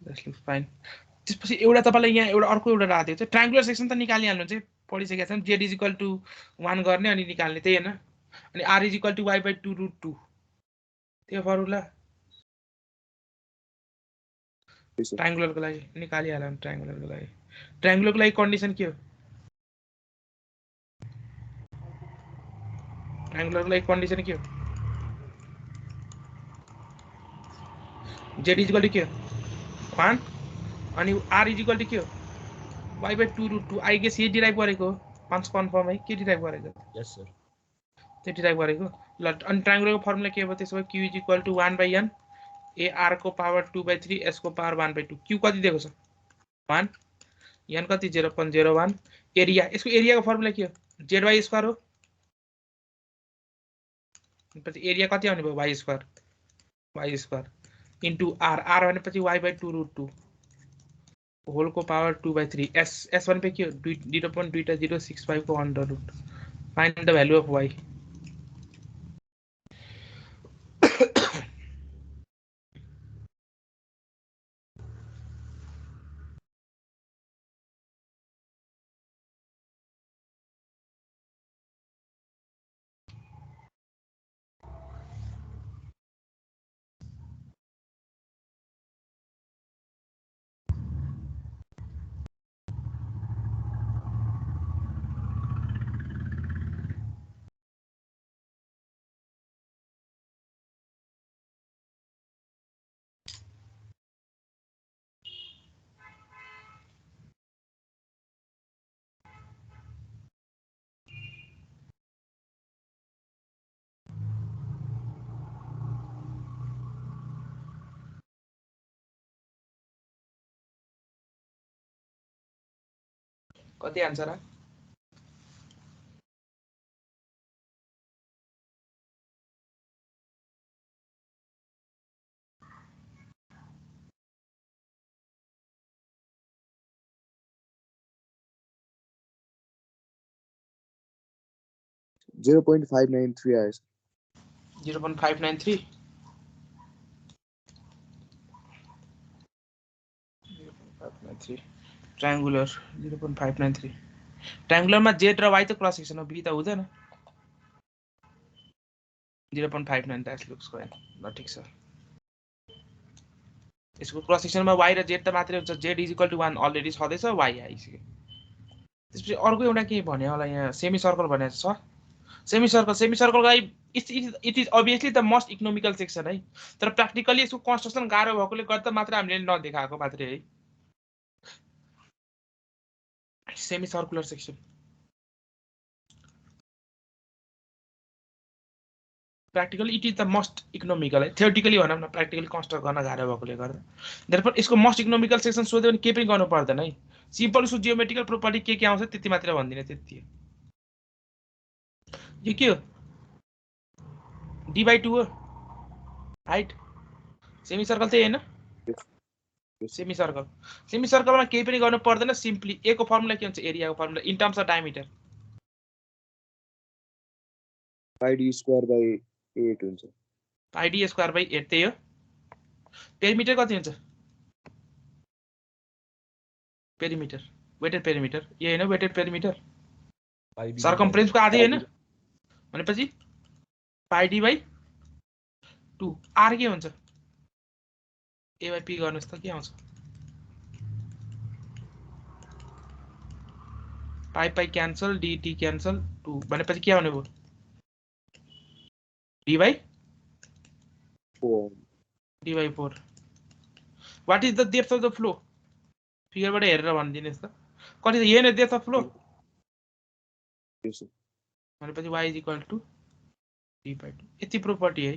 द्याट्स लुक्स फाइन त्यसपछि एउटा तपाईलाई यहाँ एउटा अर्को एउटा राखेको छ ट्रायंगुलर सेक्सन त निकालिहाल्नु चाहिँ पढिसकेका छौं z = 1 गर्ने अनि निकाल्ने त्यही हैन अनि r = y/2√2 त्यो फर्मुला ट्रायंगुलरको लागि निकालिहालौं ट्रायंगुलरको लागि कन्डिसन के हो ट्रायंगुलरको लागि कन्डिसन के हो जेड इज इक्वल टु के हो 1 अनि आर इज इक्वल टु के हो y/2√2 आई गेस ये डिराइभ गरेको पाँच कन्फर्म है के डिराइभ गरेको यस सर त्यो डिराइभ गरेको ल अनि ट्रायंगुलरको फर्मुला के हो त्यसो भए q is equal to 1/n A R को पावर 2/3 s को पावर 1/2 q कति दिएको छ 1 n कति 0.01 एरिया यसको एरियाको फर्मुला के हो z/2 हो पछि एरिया कति आउने भयो y² इन्टु r r भनेपछि y/2√2 होल को पावर 2/3 s भनेपछि के हो 0.2065 को under root find the value of y कति आन्सर आ 0.593 आएछ 0.593 ट्रायंगुलर 0.593 ट्रायंगुलरमा जेड र वाई त क्रस सेक्सन हो बी त हुँदैन 0.59 दैट लुक्स फाइन ल ठीक छ यसको क्रस सेक्सनमा वाई र जेड त मात्रै हुन्छ Z is equal to 1 already छँदै छ वाई आइसक्यो त्यसपछि अर्को एउटा के भन्यो होला यहाँ सेमी सर्कल भनेको छ semi circle guy it is obviously the most economical section है तर प्र्याक्टिकली यसको कन्स्ट्रक्सन गाह्रो भएकोले गर्दा मात्र हामीले नदेखाएको मात्रै है semi circular section practically it is the most economical है theoretically भनौं न practically कन्स्ट्रक्ट गर्न गाह्रो भएकोले गर्दा therefore यसको मोस्ट इकोनोमिकल सेक्सन सोध्यो भने के पनि गर्नु पर्दैन है सिम्पल उसको जियोमेट्रिकल प्रोपर्टी के आउँछ त्यति मात्र भन्दिने त्यति हो यो के हो d/2 हो हाइट सेमी सर्कल त्यही हैन सेमी सर्कलमा केही पनि गर्नु पर्दैन सिम्पली a को फर्मुला के हुन्छ एरियाको formula in terms of diameter πd²/8 हुन्छ πd²/8 त्यही हो पेरिमिटर कति हुन्छ पेरिमिटर वेटेड पेरिमिटर यो हैन वेटेड पेरिमिटर सर्कम्फरेन्सको आधी हैन भनेपछि πd/2 r के हुन्छ a/p गर्नुस् त के आउँछ पाइ क्यान्सल dt क्यान्सल 2 भनेपछि के आउने भयो d/4 what is the depth of the flow figure बाट हेरेर भनिदिनुस् त कति छ यहाँ डेप्थ अफ फ्लो भनेपछि y = d/2 यति प्रोपर्टी है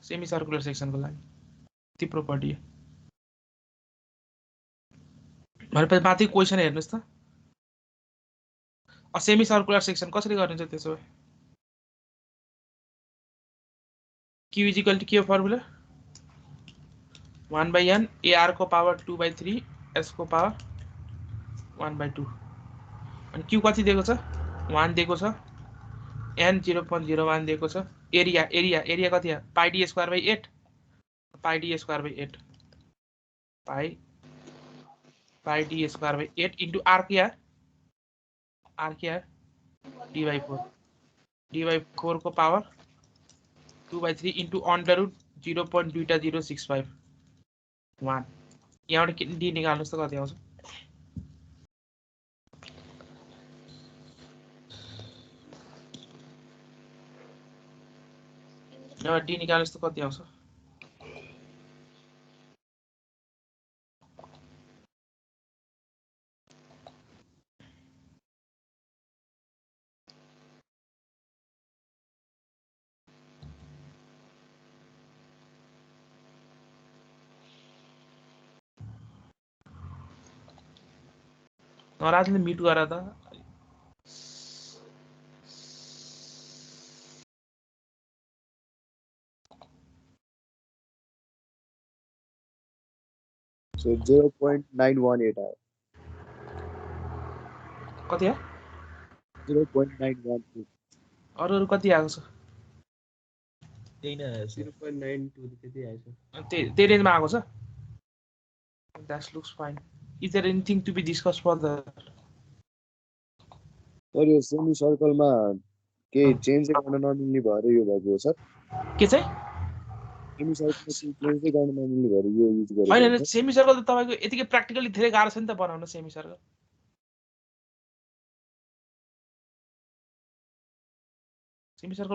सेमी सर्कुलर सेक्सनको लागि यति प्रोपर्टी है भनेपछि माथि क्वेशन हेर्नुस् त अ सेमी सर्कुलर सेक्सन कसरी गरिन्छ त्यसो भए q = के फर्मुला 1/n ar को पावर 2/3 s को पावर 1/2 अनि q कति दिएको छ 1 दिएको छ n 0.01 दिएको छ एरिया कति हो πd²/8 πd²/8 πd²/8 into r क्या d/4 को पावर 2/3 इन्टु अंडर रूट 0.2065 1 यहाँबाट डी निकाल्नुस् त कति आउँछ यहाँबाट डी निकाल्नुस् त कति आउँछ नराजले म्युट गर त So 0.918 आयो कति हो 0.918 अरु कति आएको छ त्यही नै आयो सर 0.92 त्यति आएछ त्यही रेन्जमा आएको छ That looks fine. Is there anything to be discussed further? Sir यो सेमी सर्कलमा केही चेन्ज गर्न नमिल्ने भएर यो भएको हो सर के चाहिँ सेमी सर्कलमा केही चेन्ज गर्न नमिल्ने भएर यो युज गरेको हैन हो सेमी सर्कल त तपाईको यतिकै प्र्याक्टिकली धेरै गाह्रो छ नि त बनाउन सेमी सर्कल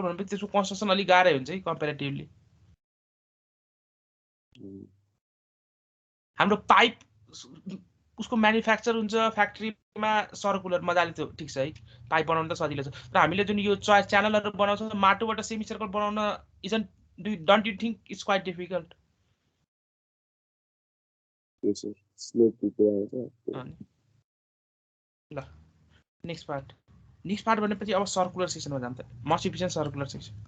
भनेपछि त्यसको कन्स्ट्रक्सन अलि गाह्रै हुन्छ है कम्पेरेटिभली हाम्रो पाइप उसको म्यानुफ्याक्चर हुन्छ फ्याक्ट्रीमा सर्कुलर मजाले त्यो ठीक छ है पाइप बनाउन त सजिलो छ र हामीले जुन यो च्यानलहरु बनाउँछौं माटोबाट सेमी सर्कल बनाउन isn't don't you think it's quite difficult yes sir slope टुटो आउँछ ल नेक्स्ट पार्ट भनेपछि अब सर्कुलर सेक्सनमा जान्छ most efficient circular section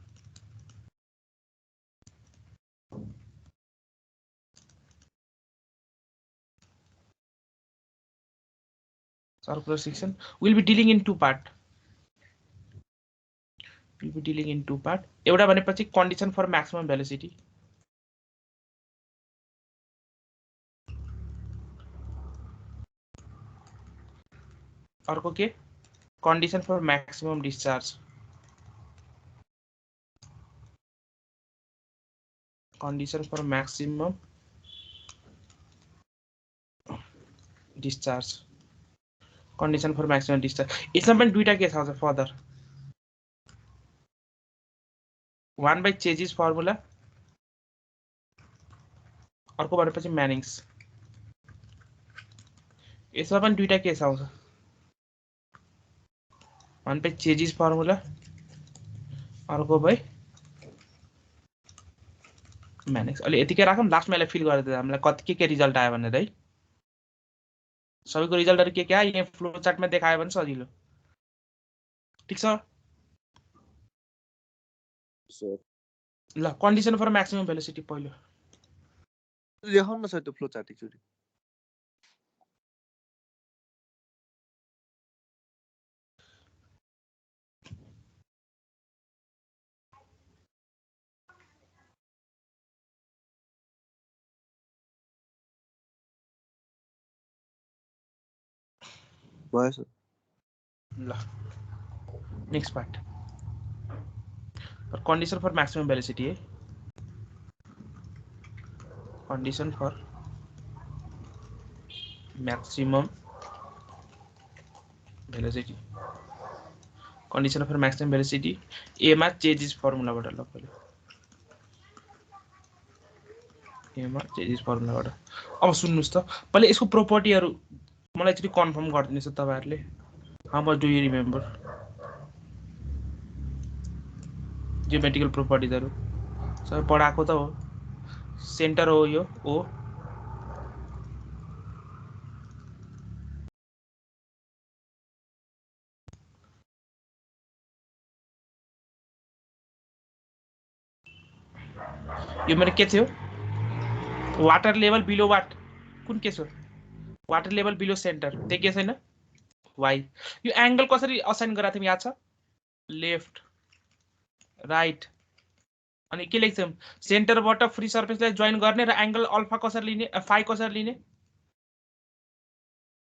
circular section will be dealing in two part एउटा भनेपछि condition for maximum velocity अर्को के condition for maximum discharge condition for maximum discharge यसमा पनि दुईटा के छ फर्दर 1 by Chazy's formula अर्को भनेपछि म्यानिङ्स यसमा पनि दुईटा के छ 1 by Chazy's formula अर्को by म्यानिङ्स अलि यतिकै राखौं लास्टमा यसलाई फिल गर्दै हामीलाई कति के रिजल्ट आयो भनेर है सबैको रिजल्टहरु के आयो यहाँ फ्लो चार्टमा देखायो भने सजिलो ठीक छ सर ल कन्डिसन फर म्याक्सिमम भेलोसिटी पहिलो लेखाउन न सर त्यो फ्लो चार्ट एकचोटी भयो सर ल next part condition for maximum velocity है condition for maximum velocity a मा Chazy's formula बाट ल पहिले a मा Chazy's formula बाट अब सुन्नुस् त पहिले यसको प्रोपर्टीहरु मलाई चाहिँ कन्फर्म गरिदिनुस् त तपाईहरुले how much do you remember geometrical प्रोपर्टीजहरु सबै पढाको त हो सेन्टर हो यो ओ यो मेरो के थियो वाटर लेभल बिलो वाट कुन के छ वाटर लेभल बिलो सेन्टर त्यही के छैन y यो एंगल कसरी असाइन गरा थियौ याद छ लेफ्ट राइट अनि के लेख्छौं सेन्टरबाट फ्री सर्फेसलाई जोइन गर्ने र एंगल अल्फा कसरी लिने फाइ कसरी लिने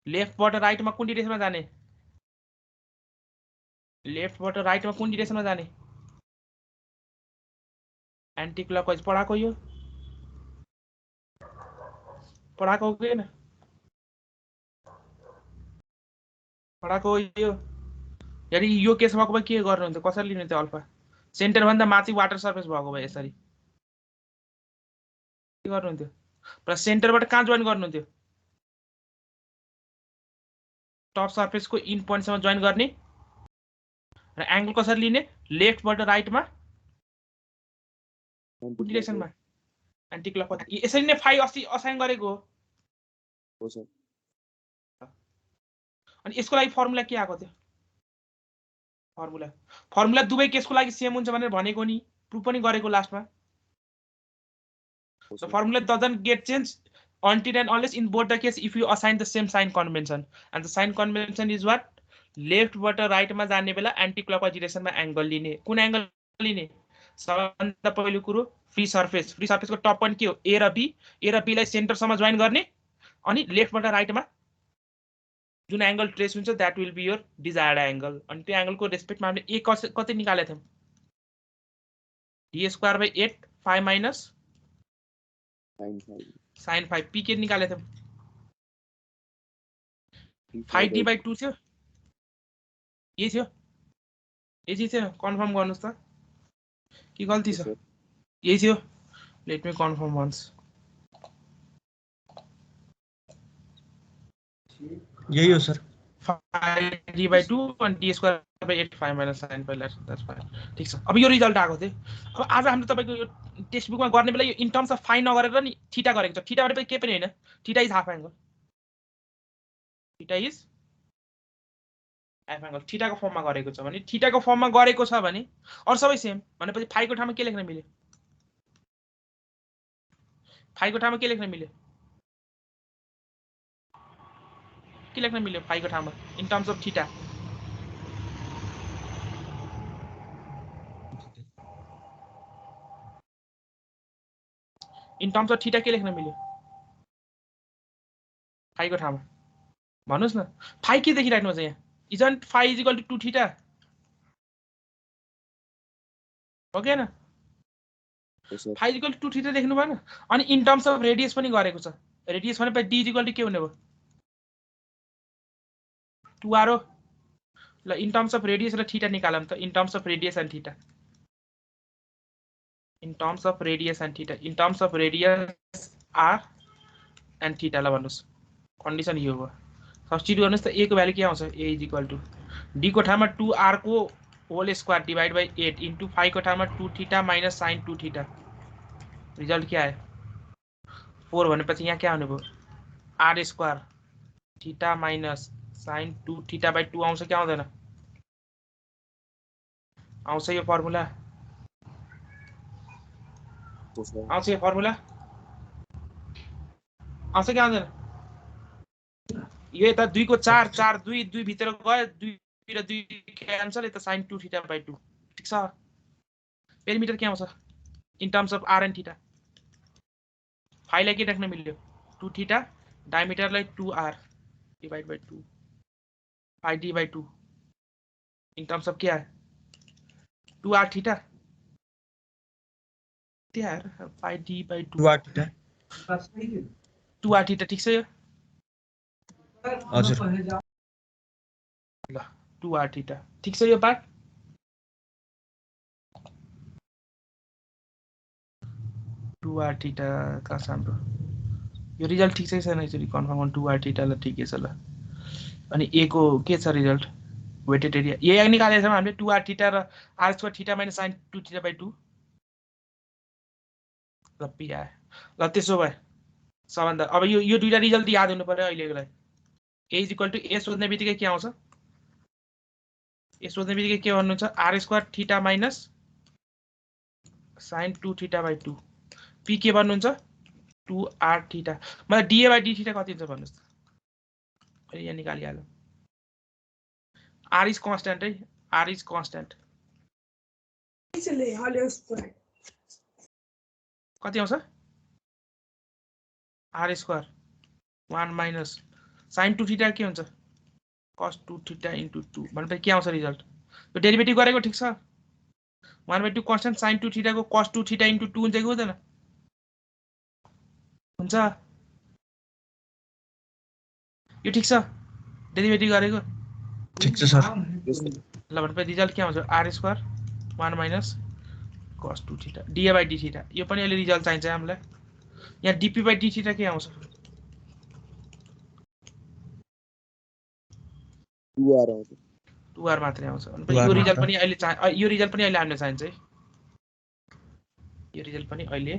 लेफ्टबाट राइटमा कुन डाइरेक्सनमा जाने लेफ्टबाट राइटमा कुन डाइरेक्सनमा जाने एन्टी क्लकवाइज पढाको यो पढाको हो कि हैन पढाको यो यदि यो केस भएको भए के गर्नुहुन्छ कसरी लिने त्यो अल्फा सेन्टर भन्दा माथि वाटर सर्फेस भएको भए यसरी के गर्नुहुन्थ्यो प्लस सेन्टरबाट कहाँ जोइन गर्नुहुन्थ्यो टप सर्फेसको इन पोइन्टसम्म जोइन गर्ने र एंगल कसरी लिने लेफ्टबाट राइटमा कुन डाइरेक्सनमा एन्टी क्लकवाइज यसरी नै फाइ अस्ति असाइन गरेको हो सर अनि यसको लागि फर्मुला के आएको थियो फर्मुला दुवै केसको लागि सेम हुन्छ भनेर भनेको नि प्रुफ पनि गरेको लास्टमा so formula doesn't get changed until and unless in both the case if you assign the same sign convention and the sign convention is what left बाट राइट मा जाने बेला एन्टी क्लकवाइज डाइरेक्सनमा एंगल लिने कुन angle लिने सबभन्दा पहिलो कुरो फ्री सर्फेसको टप पोइन्ट के हो ए र बी लाई सेन्टर सम्म जोइन गर्ने अनि लेफ्ट बाट राइट मा जुन एंगल ट्रेस हुन्छ that will be your desired angle अनि त्यो एंगलको रेस्पेक्टमा हामीले ए कति निकालेको थियौ d²/8 5 minus sin 5 p के निकालेको थियौ 5d/2 थियो ये थियो यही थियो कन्फर्म गर्नुस् त के गल्ती छ यही थियो लेट मी कन्फर्म वन्स यही हो sir 5d/2 and d²/8 5 minus sin 5 that's fine ठीक छ अब यो रिजल्ट आएको थियो अब आज हामीले तपाईको यो टेक्स्ट बुकमा गर्ने बेला यो इन टर्म्स अफ फाइ नगरेर नि थीटा गरेको छ थीटा भनेपछि के पनि हैन theta is half angle theta is half angle थीटाको फर्ममा गरेको छ भने थीटाको फर्ममा गरेको छ भने अरु सबै सेम भनेपछि फाइको ठाउँमा के लेख्न मिल्यो फाइको ठाउँमा के लेख्न मिल्यो फाइको ठाउँमा in terms of theta in terms of theta के लेख्न मिल्यो फाइको ठाउँमा भन्नुस् न फाइ के देखिराख्नु छ यहाँ isn't phi is equal to 2 theta okay न phi is equal to 2 theta देख्नु भएन अनि इन टर्म्स अफ रेडियस पनि गरेको छ रेडियस भनेपछि d is equal to के हुने भयो 2r हो ल इन टर्म्स अफ रेडियस र थीटा निकालौं त in terms of radius and theta in terms of radius r and theta ल भन्नुस् कन्डिसन यो हो सब्स्टिट्युट गर्नुस् त a को भ्यालु के आउँछ a is equal to d को ठाउँमा 2r को whole square divide by 8 into phi को ठाउँमा 2 theta minus sin 2 theta result के आयो 4 भनेपछि यहाँ के आउने भयो r square theta minus sin 2 theta by 2 आउँछ के आउँदैन आउँछ यो फर्मुला आउँछ यो फर्मुला आउँछ के आउँदैन यो यता 2 को 4 4 2 2 भित्र गयो 2 र 2 क्यान्सल यता sin 2 थीटा बाइ 2 ठीक छ पेरिमिटर के आउँछ in terms of r and theta फाइलाई के राख्न मिल्यो 2 थीटा डायमिटरलाई 2r divide by 2 pi d by 2 in terms of के आयो 2r थीटा यार pi d by 2r theta 2r theta ठीक छ यो हजुर ल 2r थीटा ठीक छ यो पार्ट थीटा का हाम्रो यो रिजल्ट ठीक छैन यसरी कन्फर्म गर्नु 2r थीटा ल ठिकै छ ल अनि a को के छ रिजल्ट वेटेड एरिया यहाँ निकालेको छौं हामीले 2r थीटा र r square theta minus sin 2 theta by 2 ल p आयो ल त्यसो भए सबभन्दा अब यो दुईटा रिजल्ट याद हुनु पर्यो अहिलेको लागि a is equal to a सोध्ने बित्तिकै के आउँछ a सोध्ने बित्तिकै के भन्नुहुन्छ r square theta minus sin 2 theta by 2 p के भन्नुहुन्छ 2r थीटा मतलब dA बाइ d थीटा कति हुन्छ भन्नुस् त अहिले यहाँ निकालिहालौँ r इज कांस्टेंट है r इज कांस्टेंट कति आउँछ r square 1 minus sin 2 theta के हुन्छ cos 2 थीटा इन्टु 2 भनेपछि के आउँछ रिजल्ट यो डेरिभेटिभ गरेको ठीक छ 1/2 कांस्टेंट sin 2 थीटा को cos 2 थीटा इन्टु 2 हुन्छ कि हुँदैन हुन्छ यो ठीक छ डेरिभेटिभ गरेको ठीक छ सर ल भनेपछि रिजल्ट के आउँछ r square 1 minus cos 2 theta dA by d theta यो पनि अहिले रिजल्ट चाहिन्छ हामीलाई यहाँ dp बाइ d थीटा के आउँछ 2r आउँछ 2r मात्रै आउँछ अनि यो रिजल्ट पनि अहिले हामीलाई चाहिन्छ है यो रिजल्ट पनि अहिले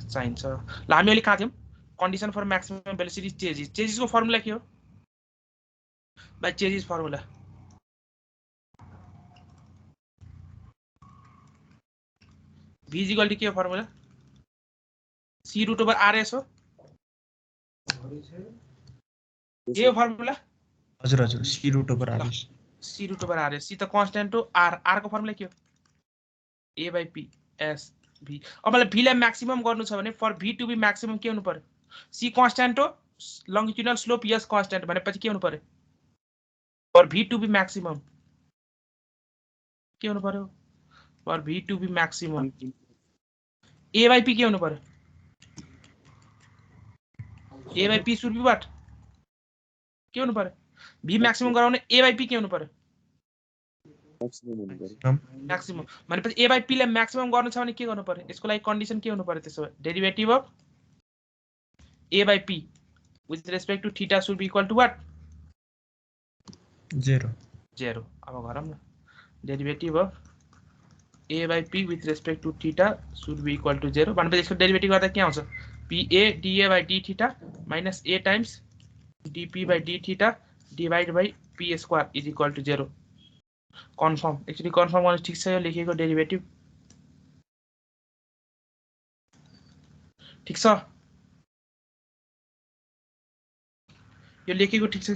चाहिन्छ ल हामी अहिले कहाँ थियौं condition for maximum velocity changes को फर्मुला के हो by Chere's formula. V is equal to क्या formula? C root over RS हो. ये formula? हजुर हजुर C root over RS. C root over RS. C त constant हो. R को formula के हो? A by P S V. अब मलाई V लाई maximum गर्नु छ भने for V to be maximum के हुनु पर्यो? C constant हो. Longitudinal slope S constant भनेपछि के हुनु पर्यो? For V to be maximum के हुनु पर्यो? For V to be maximum A by P के हुनु पर्यो? A by P should be what? के हुनु पर्यो? V maximum गराउने A by P के हुनु पर्यो? Maximum भनेपछि A by P लाई maximum गर्नु छ भने के गर्नु पर्यो? यसको लागि कन्डिसन के हुनु पर्यो त्यसो भए? Derivative of A by P with respect to theta should be equal to what? 0. 0. अब गरौँ न. Derivative of A by P with respect to theta should be equal to 0. भनेपछि यसको डेरिभेटिभ गर्दा के आउँछ? PA dA by d theta minus A times dP by d theta divided by P square is equal to 0. Confirm. Actually confirm गर्नु ठीक छ यो लेखेको डेरिभेटिभ. ठीक छ यो लेखेको ठीक छ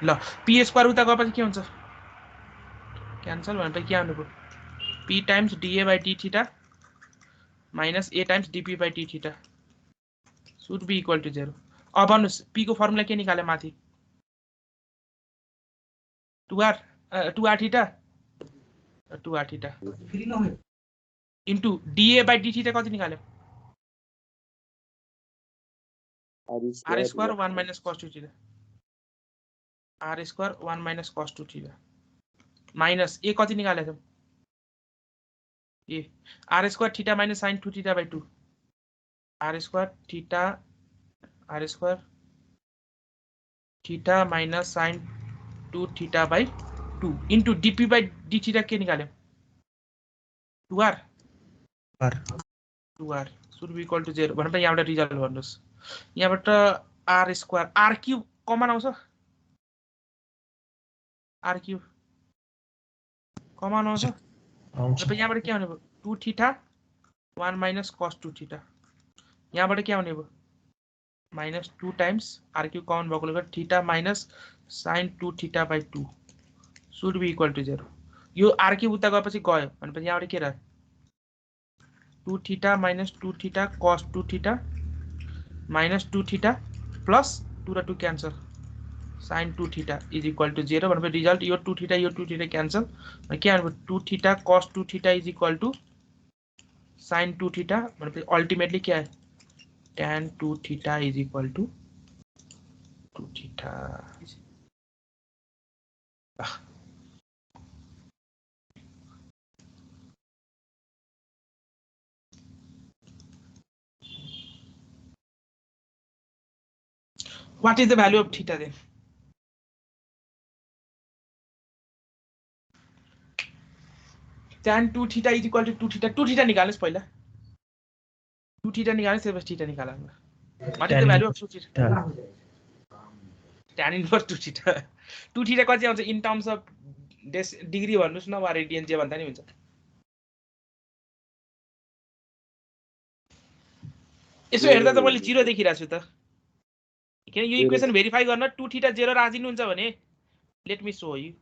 ल P स्क्वायर उता गएपछि के हुन्छ? क्यान्सल भनेपछि के आउनु पर्यो? P times dA by d theta minus A times dP by d theta should be equal to 0. अब भन्नुस् P को फर्मुला के निकाले माथि? 2r theta 2r theta into dA by d theta कति निकाल्यो? r square 1 minus cos 2 theta. r square 1 minus cos 2 theta minus A कति निकाले त? ए r square theta minus sin 2 theta by 2. r square theta minus sin 2 theta by 2 into dP by d theta के निकाल्यो? 2r should be equal to 0 भनेपछि यहाँबाट result गर्नुस्. यहाँबाट r square r cube common आउँछ? r cube कमन आउँछ? भनेपछि यहाँबाट के आउने भयो? 2 theta 1 minus cos 2 theta. यहाँबाट के आउने भयो? minus 2 times r cube common भएकोले गर्दा theta minus sin 2 theta by 2 should be equal to 0. यो r cube उता गएपछि गयो भनेपछि यहाँबाट के रह्यो? 2 theta minus 2 theta cos 2 theta minus 2 theta plus 2 र 2 cancel sin 2 theta is equal to 0 भनेपछि रिजल्ट यो 2 theta cancel के आउने भयो? 2 theta cos 2 theta is equal to sin 2 theta भनेपछि अल्टिमेटली के आयो? tan 2 theta is equal to 2 theta. What is the value of theta then? Tan 2 theta is equal to 2 theta. 2 theta निकाल्नुस् पहिला. 2 theta निकाल्नुस् त्यसपछि theta निकाल्नु. What is the value of 2 theta? Tan inverse 2 theta. 2 theta कति आउँछ in terms of degree भन्नुस् न वा radian जे भन्दा नि हुन्छ. यसो हेर्दा त मैले 0 देखिरहेको छु त. किन यो इक्वेसन भेरिफाई गर्न 2 थीटा 0 राखिदिनु हुन्छ भने लेट मी शो यू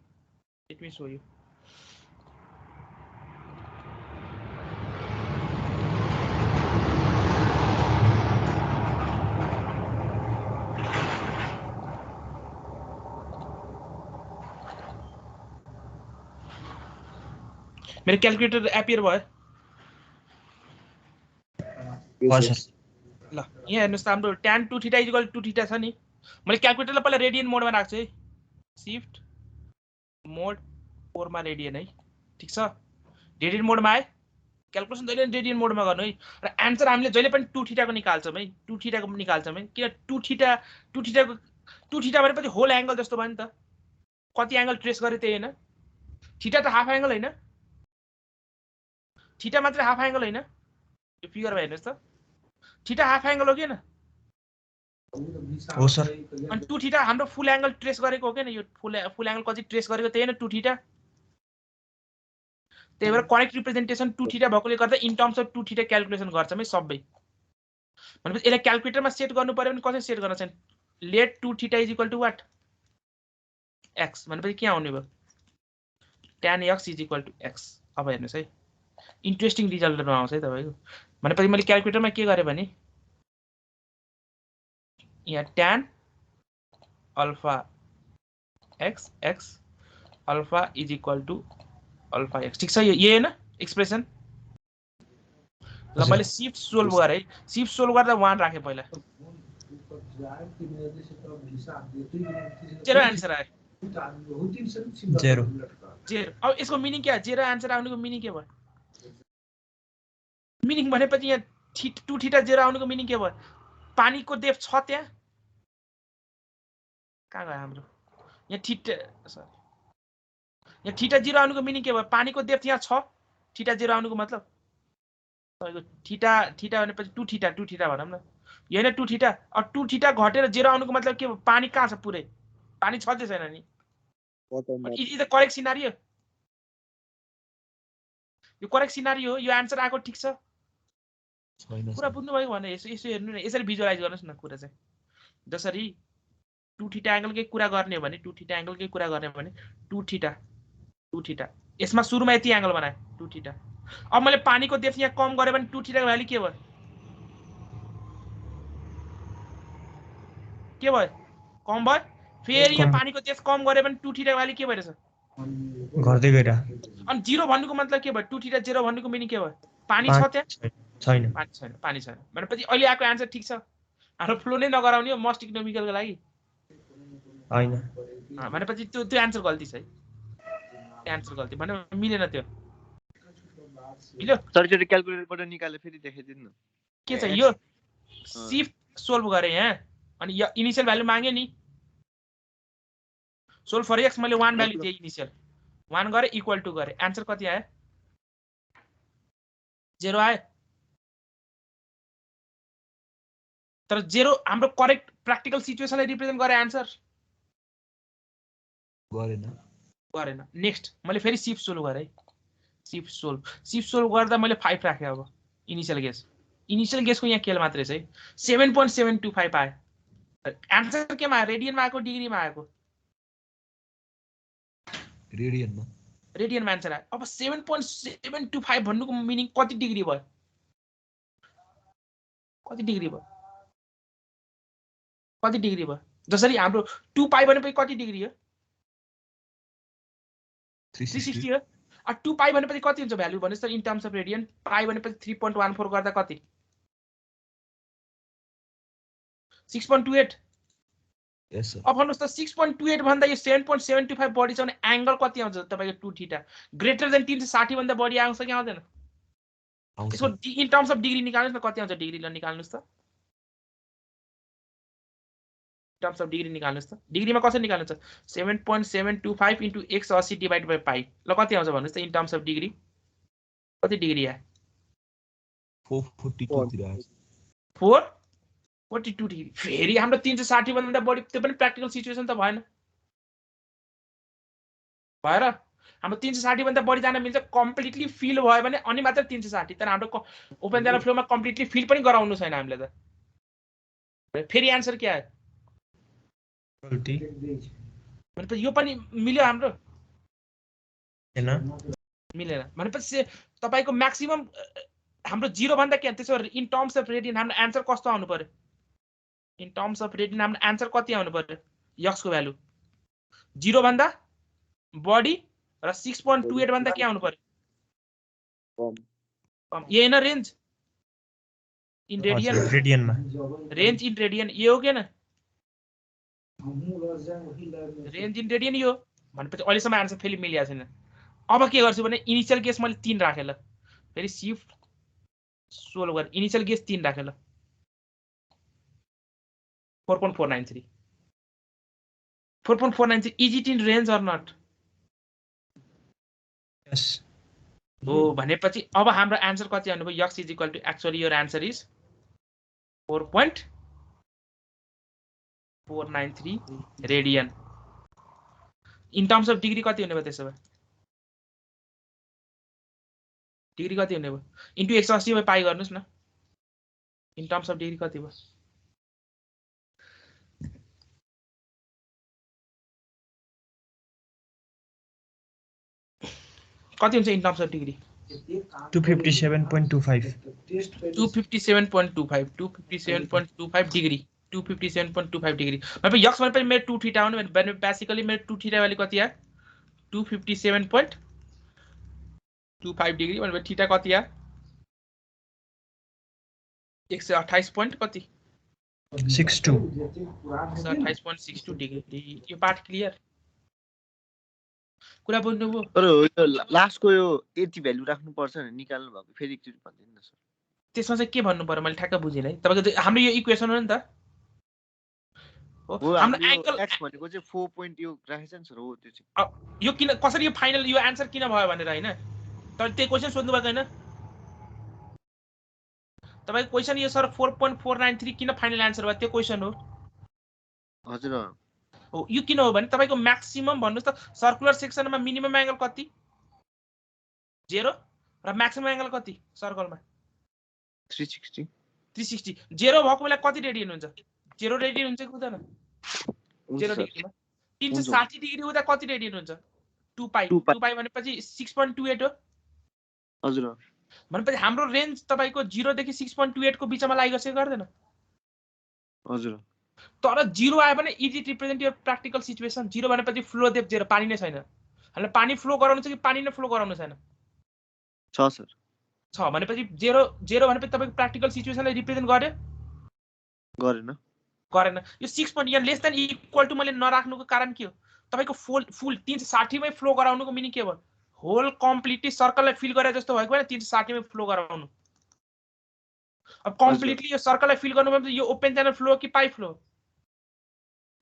मेरो क्याल्कुलेटर एपियर भयो ल यहाँ हेर्नुस् त हाम्रो tan 2 थीटा इक्वल 2 थीटा छ नि मैले क्याल्कुलेटरलाई पहिला रेडियन मोडमा राख्छु है शिफ्ट मोड 4 मा रेडियन है ठीक छ रेडियन मोडमा आए क्याल्कुलेसन जहिले रेडियन मोडमा गर्नु है र आन्सर हामीले जहिले पनि 2 थीटा को निकाल्छौं है 2 थीटा को निकाल्छौं है किन 2 थीटा भनेपछि होल एंगल जस्तो भयो नि त कति एंगल ट्रेस गरे त्यही हैन थीटा त हाफ एंगल हैन थीटा मात्र हाफ एंगल हैन यो फिगरमा हेर्नुस् त थीटा हाफ एंगल हो कि हैन हो सर अनि 2 थीटा हाम्रो फुल एंगल ट्रेस गरेको हो के नि यो फुल एंगल कति ट्रेस गरेको त्यही न 2 थीटा त्यही भएर करेक्ट रिप्रेजेन्टेसन 2 थीटा भएकोले गर्दा in terms of 2 theta calculation गर्छ म सबै भनेपछि यसलाई क्याल्कुलेटरमा सेट गर्नु पर्यो भने कसरी सेट गर्न चाहिँ let 2 theta is equal to what x भनेपछि के आउने भयो tan x is equal to x अब हेर्नुस् है इन्ट्रेस्टिङ रिजल्टहरु आउँछ है तपाईको भनेपछि मैले क्याल्कुलेटरमा के गरे भने यहाँ tan alpha x x alpha is equal to alpha x ठीक छ यो हैन एक्सप्रेसन ल मैले शिफ्ट सोल्भ गरे है शिफ्ट सोल्भ गर्दा 1 राखे पहिला जेरो आन्सर आयो जेरो जेरो अब यसको मिनिङ के हो जेरो आन्सर आउनुको मिनिङ के भयो मिनिङ भनेपछि यहाँ 2 थीटा जेरो आउनुको मिनिङ के भयो पानीको डेप्थ छ त्यहाँ कहाँ गयो हाम्रो यहाँ थीटा सरी यहाँ थीटा जेरो आउनुको मिनिङ के भयो पानीको डेप्थ यहाँ छ थीटा जेरो आउनुको मतलब तपाईको थीटा थीटा भनेपछि 2 थीटा भनौं न यो हैन 2 थीटा अब 2 थीटा घटेर जेरो आउनुको मतलब के भयो पानी कहाँ छ पुरै पानी छ जे छैन नि इज द करेक्ट सिनारियो यो करेक्ट सिनारियो हो यो आन्सर आको ठीक छ पुरा बुझ्नु भयो भने यसो हेर्नु न यसरी भिजुअलाइज गर्नुस् न कुरा चाहिँ जसरी 2 थीटा एंगलकै कुरा गर्ने हो भने 2 थीटा एंगलकै कुरा गर्ने हो भने 2 थीटा यसमा सुरुमा यति एंगल बनाए 2 थीटा अब मैले पानीको डेप्थ यहाँ कम गरे भने 2 थीटा को भ्यालु के भयो कम भयो फेरि यहाँ पानीको डेप्थ कम गरे भने 2 थीटा को भ्यालु के भइरहेछ गर्दै गइरा अनि 0 भन्नुको मतलब के भयो 2 थीटा 0 भन्नुको मिनिङ के भयो पानी छ त्यहाँ छैन पानी छैन भनेपछि अहिले आको आन्सर ठीक छ हाम्रो फ्लो नै नगराउने हो मोस्ट इकोनोमिकलको लागि हैन भनेपछि त्यो आन्सर गल्ती छ है त्यो आन्सर गल्ती भने मिलेन त्यो मिल्यो सर त्यो क्याल्कुलेटरबाट निकाले फेरि देखाइदिनु न के छ यो शिफ्ट सोल्भ गरे यहाँ अनि यो इनिशियल भ्यालु मागे नि सोल्भ फर x मैले 1 भ्यालु दिए इनिशियल 1 गरे इक्वल टु गरे आन्सर कति आयो 0 आयो तर 0 हाम्रो करेक्ट प्र्याक्टिकल सिचुएसनलाई रिप्रेजेन्ट गरे आन्सर गरेन नेक्स्ट मैले फेरि शिफ्ट सोल्भ गरे शिफ्ट सोल्भ गर्दा मैले 5 राखे अब इनिशियल गेसको यहाँ केल मात्रै छ है 7.725 आयो आन्सर केमा आयो रेडियनमा आएको डिग्रीमा आएको रेडियनमा आन्सर आयो अब 7.725 भन्नुको मिनिङ कति डिग्री भयो कति डिग्री भयो जसरी हाम्रो 2 पाई भनेपछि कति डिग्री हो 360 हो 2 पाई भनेपछि कति हुन्छ भ्यालु भनेस् त in terms of radian pi भनेपछि 3.14 गर्दा कति 6.28 यस सर अब भन्नुस् त 6.28 भन्दा यो 7.725 बढी छ भने एंगल कति आउँछ तपाईको 2 थीटा ग्रेटर देन 360 भन्दा बढी आउँछ कि आउँदैन यसको इन टर्म्स अफ डिग्री निकाल्नुस् न कति आउँछ डिग्री ल निकाल्नुस् त टर्म्स अफ डिग्री निकाल्नुस् त डिग्रीमा कसरी निकाल्नु छ 7.725 इन्टु x 80 डिवाइड बाइ पाई ल कति आउँछ भन्नुस् त इन टर्म्स अफ डिग्री कति डिग्री आयो 442 तिर आयो 442 डिग्री फेरि हाम्रो 360 भन्दा बढी त्यो पनि प्र्याक्टिकल सिचुएसन त भएन भएर हाम्रो 360 भन्दा बढी जान मिल्छ कम्प्लिटली फिल भयो भने अनि मात्र 360 तर हाम्रो ओपन डाटा फ्लोमा कम्प्लिटली फिल पनि गराउनु छैन हामीले त फेरि आन्सर के आयो भनेपछि यो पनि मिल्यो हाम्रो मिलेन भनेपछि तपाईको म्याक्सिमम हाम्रो 0 भन्दा के त्यसो इन टर्म्स अफ रेडियन हाम्रो आन्सर कस्तो आउनु पर्यो इन टर्म्स अफ रेडियन हाम्रो आन्सर कति आउनु पर्यो x को भ्यालु 0 भन्दा बढी र 6.28 भन्दा के आउनु पर्यो कम ये हैन रेन्ज इन रेडियनमा रेन्ज इन रेडियन यो हो के न रेन्ज इन रेडियन यो भनेपछि अहिलेसम्म आन्सर फेरि मिलेको छैन अब के गर्छु भने इनिशियल गेस मैले 3 राखे ल फेरि शिफ्ट सोल्भ गरे इनिशियल गेस 3 राखे ल 4.493 4.493 is it in range or not yes हो भनेपछि अब हाम्रो आन्सर कति आउनु भयो x is equal to actually your answer is 4.4 493 radian in terms of degree कति हुने भयो त्यसो भए डिग्री कति हुने भयो इन्टु 180 पाई गर्नुस् न इन टर्म्स अफ डिग्री कति भयो कति हुन्छ in terms of degree 257.25 257.25 degree 257.25 degree मतलब यक्स भनेपछि मेरो 2 थीटा आउनु भने बेसिकली मेरो 2 थीटा वाली कति आयो 257.25 डिग्री भनेपछि थीटा कति आयो 128 point कति 62 128.62 डिग्री यो पार्ट क्लियर कुरा बुझ्नुभयो तर यो लास्टको यो यति भ्यालु राख्नु पर्छ भने निकाल्नु भएको फेरि एकचोटि भन्दिनु न सर त्यसमा चाहिँ के भन्नु पर्यो मैले ठ्याक्क बुझिन है तपाईको हाम्रो यो इक्वेसन हो नि त हो हाम्रो एंगल x भनेको चाहिँ 4 पोइन्ट यो राखेछ नि सर हो त्यो चाहिँ यो किन कसरी यो फाइनल यो आन्सर किन भयो भनेर हैन तर त्यो क्वेशन सोध्नु भएको हैन तपाईको क्वेशन यो सर 4.493 किन फाइनल आन्सर भयो त्यो क्वेशन हो हजुर हो यो किन हो भने तपाईको म्याक्सिमम भन्नुस् त सर्कुलर सेक्सनमा मिनिमम एंगल कति 0 र म्याक्सिमम एंगल कति सर्कलमा 360 0 भएको बेला कति रेडियन हुन्छ 0 रेडियन हुन्छ कि हुँदैन 0 डिग्रीमा 360 डिग्री हुँदा कति रेडियन हुन्छ 2 पाई भनेपछि 6.28 हो हजुर भनेपछि हाम्रो रेन्ज तपाईको 0 देखि 6.28 को बीचमा लाई गर्छ गर्दैन हजुर तर 0 आयो भने is it represent your practical situation 0 भनेपछि फ्लो डेप्थ 0 पानी नै छैन हामीले पानी फ्लो गराउनु छ कि पानी नै फ्लो गराउनु छैन छ सर छ भनेपछि 0 भनेपछि तपाईको प्र्याक्टिकल सिचुएसनलाई रिप्रेजेन्ट गर्यो गरेन यो 6 point यहाँ लेस देन इक्वल टु मैले नराख्नुको कारण के हो तपाईको फुल 360 मै फ्लो गराउनुको मिनिङ के हो होल कम्प्लिटली सर्कललाई फिल गरे जस्तो भएको हैन 360 मै फ्लो गराउनु अब कम्प्लिटली यो सर्कललाई फिल गर्नु भने यो ओपन च्यानल फ्लो कि पाइप फ्लो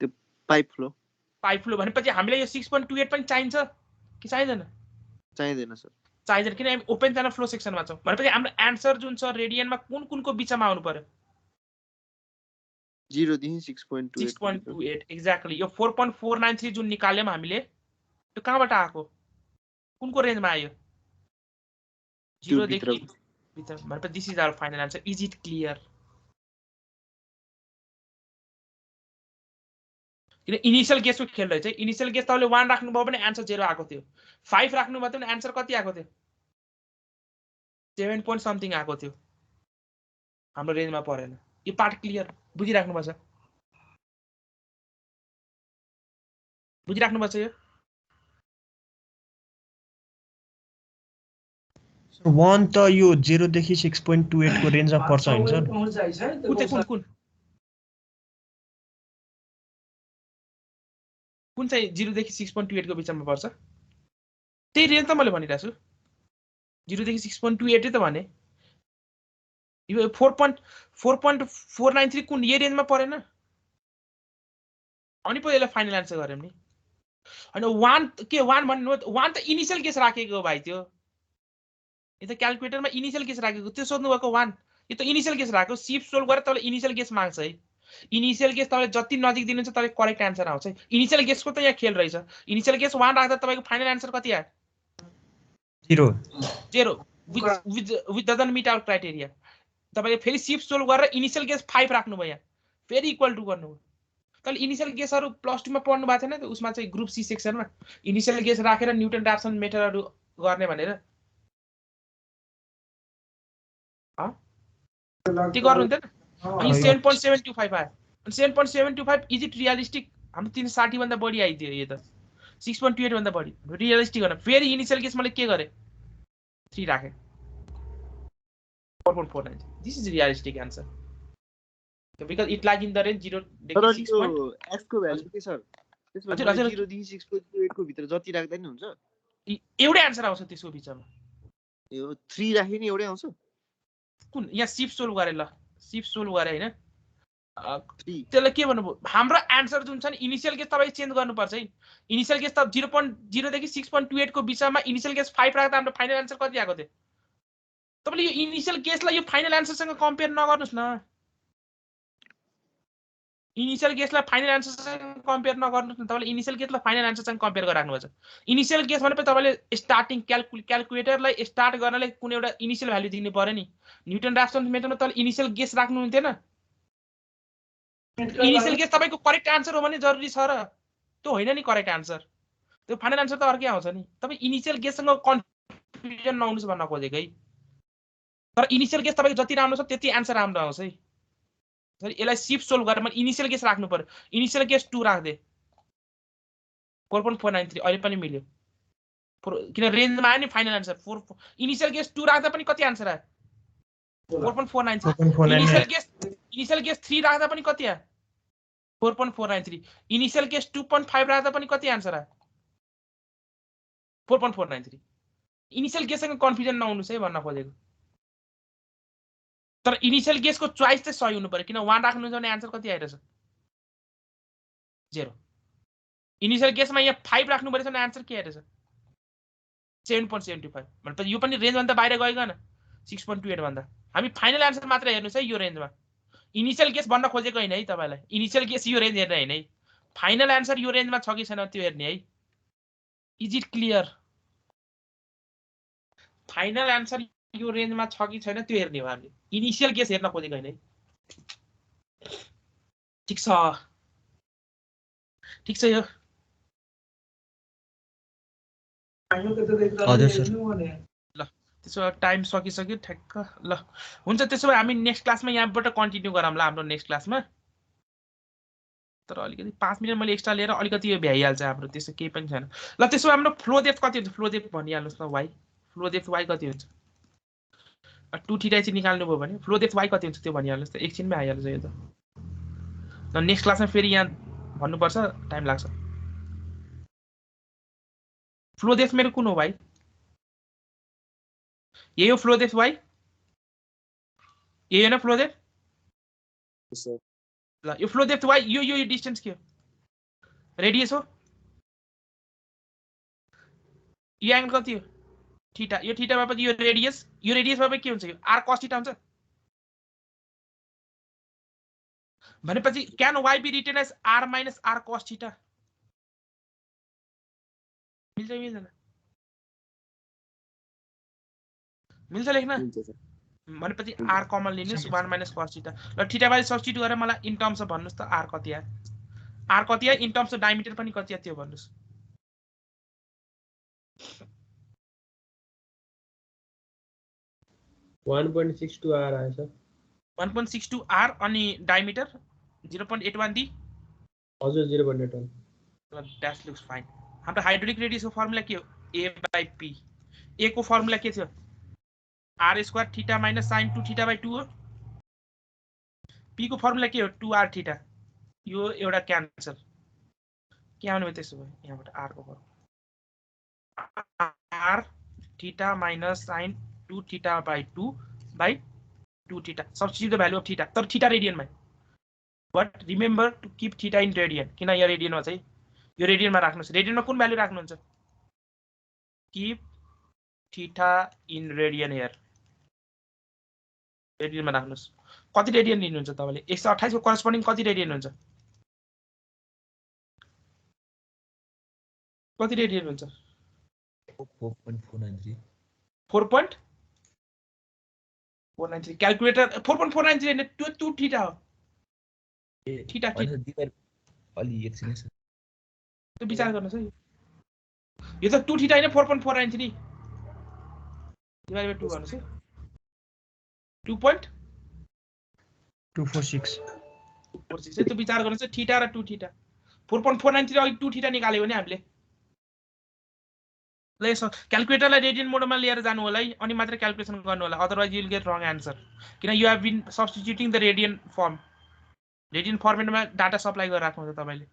त्यो पाइप फ्लो भनेपछि हामीलाई यो 6.28 पनि चाहिन्छ कि चाहिदैन सर चाहिदैन किन हामी ओपन च्यानल फ्लो सेक्सनमा छौं भनेपछि हाम्रो आन्सर जुन छ रेडियनमा कुनको बीचमा आउनु पर्यो 0 देखि 6.28 एक्ज्याक्टली यो 4.493 जुन निकाल्यौं हामीले त्यो कहाँबाट आको कुनको रेन्जमा आयो 0 देखि भित्र भनेपछि this is our final answer is it clear किन इनिशियल गेसको खेल रहेछ इनिशियल गेस तपाईले 1 राख्नु भयो भने आन्सर 0 आको थियो 5 राख्नु भयो भने आन्सर कति आको थियो 7 point समथिङ आको थियो हाम्रो रेन्जमा परेन यो पार्ट क्लियर बुझिराख्नु पर्छ यो 1 त यो 0 देखि 6.28 को रेन्जमा पर्छ हैन सर कुन चाहिँ 0 देखि 6.28 को बीचमा पर्छ त्यही रेन्ज त मैले भनिराछु 0 देखि 6.28 त भने यो 4.493 कुन यो रेन्जमा परेन अनि पो यसलाई फाइनल आन्सर गर्यौं नि हैन 1 भन्नु 1 त इनिशियल गेस राखेको हो भाइ त्यो यो त क्याल्कुलेटरमा इनिशियल गेस राखेको त्यो सोध्नु भएको 1 यो त इनिशियल गेस राखेको सिप सोल्भ गरेर तपाईले इनिशियल गेस माग्छ है इनिशियल गेस तपाईले जति नजिक दिनुहुन्छ तपाईले करेक्ट आन्सर आउँछ इनिशियल गेसको त यहाँ खेल रहेछ इनिशियल गेस 1 राख्दा तपाईको फाइनल आन्सर कति आयो 0 with doesn't meet our criteria तपाईले फेरि सिप सोल्भ गरेर इनिशियल गेस 5 राख्नु भयो यहाँ फेरि इक्वल टु गर्नु भयो तले इनिशियल गेसहरु प्लस 2 मा पढ्नु भएको छैन त उसमा चाहिँ ग्रुप सी सेक्सनमा इनिशियल गेस राखेर न्युटन राप्सन मेथडहरु गर्ने भनेर के गर्नु हुँदैन अनि 7.725 आयो अनि 7.725 इज इट रियलिस्टिक हाम्रो 360 भन्दा बढी आइदियो यो त 6.28 भन्दा बढी रियलिस्टिक गर्न फेरि इनिशियल गेस मैले के गरे 3 राखे 4.49 this is realistic answer because it lies in the range 0 देखि 6. x को भ्यालु के सर त्यसपछि 0 देखि 6.8 को भित्र जति राख्दा नि हुन्छ एउटै आन्सर आउँछ त्यसको बीचमा यो 3 राखे नि एउटै आउँछ कुन यहाँ सिप सोल्भ गरे ल सिप सोल्भ गरे हैन त्यसले के भन्नु हाम्रो आन्सर जुन छ नि इनिशियल गेस तपाईले चेन्ज गर्नुपर्छ है इनिशियल गेस त 0.0 देखि 6.28 को बीचमा इनिशियल गेस 5 राख्दा हाम्रो फाइनल आन्सर कति आको थियो तपाईले यो इनिशियल गेसलाई यो फाइनल आन्सरसँग कम्पेयर नगर्नुस् न इनिशियल गेसलाई फाइनल एन्सरसँग कम्पेयर नगर्नुहोस् न, तपाईँले इनिशियल गेसलाई फाइनल एन्सरसँग कम्पेयर गरेर राख्नुपर्छ। इनिशियल गेस भनेपछि तपाईँले स्टार्टिङ क्यालकुलेटरलाई स्टार्ट गर्नलाई कुनै एउटा इनिशियल भ्यालु दिनु पर्यो नि। न्युटन राफ्सन मेथडमा तपाईँले इनिशियल गेस राख्नु हुन्थेन। इनिशियल गेस तपाईँको करेक्ट आन्सर हो भने जरुरी छ र त्यो होइन नि करेक्ट आन्सर, त्यो फाइनल आन्सर त अर्कै आउँछ नि। तपाईँ इनिशियल गेससँग कन्फ्युजन नहुनुहोस् भन्न खोजेको है। तर इनिशियल गेस तपाईँको जति राम्रो छ त्यति आन्सर राम्रो आउँछ है। यसलाई सिफ्ट सोल्भ गरेर मैले इनिशियल गेस राख्नु पर्यो। इनिशियल गेस 2 राख्दे 4.493 अहिले पनि मिल्यो, किन रेन्जमा आयो नि फाइनल आन्सर 4। इनिशियल गेस 2 राख्दा पनि कति आन्सर आयो? 4.493। इनिशियल गेस 3 राख्दा पनि कति आयो? 4.493। इनिशियल गेस 2.5 राख्दा पनि कति आन्सर आयो? 4.493। इनिशियल गेससँग कन्फ्युजन नहुनुहोस् है भन्न खोजेको। तर इनिशियल गेसको चोइस चाहिँ सही हुनु पर्यो, किन 1 राख्नुहुन्छ भने आन्सर कति आइरहेछ? 0। इनिशियल गेसमा यहाँ 5 राख्नु परेछ भने आन्सर के आइरहेछ? 7.75। भनेपछि यो पनि रेन्जभन्दा बाहिर गइकन 6.28 भन्दा। हामी फाइनल आन्सर मात्र हेर्नुहोस् है यो रेन्जमा। इनिशियल गेस भन्न खोजेको होइन है तपाईँलाई। इनिशियल गेस यो रेन्ज हेर्ने होइन है, फाइनल आन्सर यो रेन्जमा छ कि छैन त्यो हेर्ने है। Is it clear? Final answer यो रेन्जमा छ कि छैन त्यो हेर्ने हो हामीले, इनिशियल गेस हेर्न खोजेको होइन है। ठिक छ, ठिक छ यो। हजुर सर। ल त्यसो भए टाइम सकिसक्यो ठ्याक्क। ल हुन्छ, त्यसो भए हामी नेक्स्ट क्लासमा यहाँबाट कन्टिन्यू गरौँला हाम्रो नेक्स्ट क्लासमा। तर अलिकति 5 मिनट मैले एक्स्ट्रा लिएर अलिकति यो भ्याइहाल्छ हाम्रो, त्यसो केही पनि छैन। ल त्यसो भए हाम्रो फ्लो डेप्थ कति हुन्छ? फ्लो डेप्थ भनिहाल्नुहोस् न। वाइ फ्लो डेप्थ वाइ कति हुन्छ? 2 थीटा चाहिँ निकाल्नु भयो भने फ्लो डेप्थ वाइ कति हुन्छ त्यो भनिहाल्नुहोस् त, एकछिनमै आइहाल्छ यो त। नेक्स्ट क्लासमा फेरि यहाँ भन्नुपर्छ, टाइम लाग्छ। फ्लो डेप्थ मेरो कुन हो भाइ? यही हो फ्लो डेप्थ वाइ? यही हो न फ्लो डेप्थ? ल यो फ्लो डेप्थ वाइ, यो डिस्टेन्स के हो? रेडियस हो। यो एंगल कति हो? थीटा। यो थीटा भएपछि यो रेडियस भएपछि के हुन्छ? यो आर कस थीटा हुन्छ। भनेपछि can Y be written as R minus R cos theta? मिल्छ मिल्दैन? मिल्छ लेख्न? भनेपछि आर कमन लिनुहोस्, 1 माइनस कस थीटा। ल थीटा बाइ सब्स्टिट्युट गरेर मलाई इन टर्म्स अफ भन्नुहोस् त आर कति आयो? आर कति आयो? इन टर्म्स अफ डायमिटर पनि कति आयो त्यो भन्नुहोस्। 1.62 आर आयो सर। 1.62 आर अनि डायमिटर 0.81 दी। हजुर 0.81। That looks fine. हाम्रो हाइड्रोलिक रेडियस को फर्मुला के हो? a by p। a को फर्मुला के थियो? r square theta minus sin 2 theta by 2 हो। p को फर्मुला के हो? 2r theta. यो एउटा क्यान्सल, के आउने भयो त्यसो भए यहाँबाट r को formula r theta minus sin 2 theta by 2 by 2 theta. Substitute the value of theta, तर थीटा रेडियनमा। But remember to keep theta in radian, किन यहाँ रेडियनमा चाहिँ यो रेडियनमा राख्नुहोस्। रेडियनमा कुन भ्यालु राख्नुहुन्छ? Keep theta in radian here, रेडियनमा राख्नुहोस्। कति रेडियन लिनुहुन्छ तपाईले? 128 को करस्पोन्डिङ कति रेडियन हुन्छ? कति रेडियन हुन्छ? 4.493। 4.493 क्याल्कुलेटर 4.493 हैन, त्यो 2 थीटा हो। थीटा के? अलि एकछिन है। त्यो विचार गर्नुस् है, यो त 2 थीटा हैन 4.493 डिवाइडेड बाइ 2 गर्नुस् है। 2.246 है त्यो विचार गर्नुस् है। थीटा र 2 थीटा 4.493 अघि 2 थीटा निकाल्यो भने हामीले ल यसो क्याल्कुलेटरलाई रेडियन मोडमा लिएर जानु होला है, अनि मात्र क्याल्कुलेसन गर्नु होला, otherwise you will get wrong answer. किन you have been substituting the radian form, radian फर्मेटमा डाटा सप्लाई गरेर राख्नुहुन्छ तपाईले।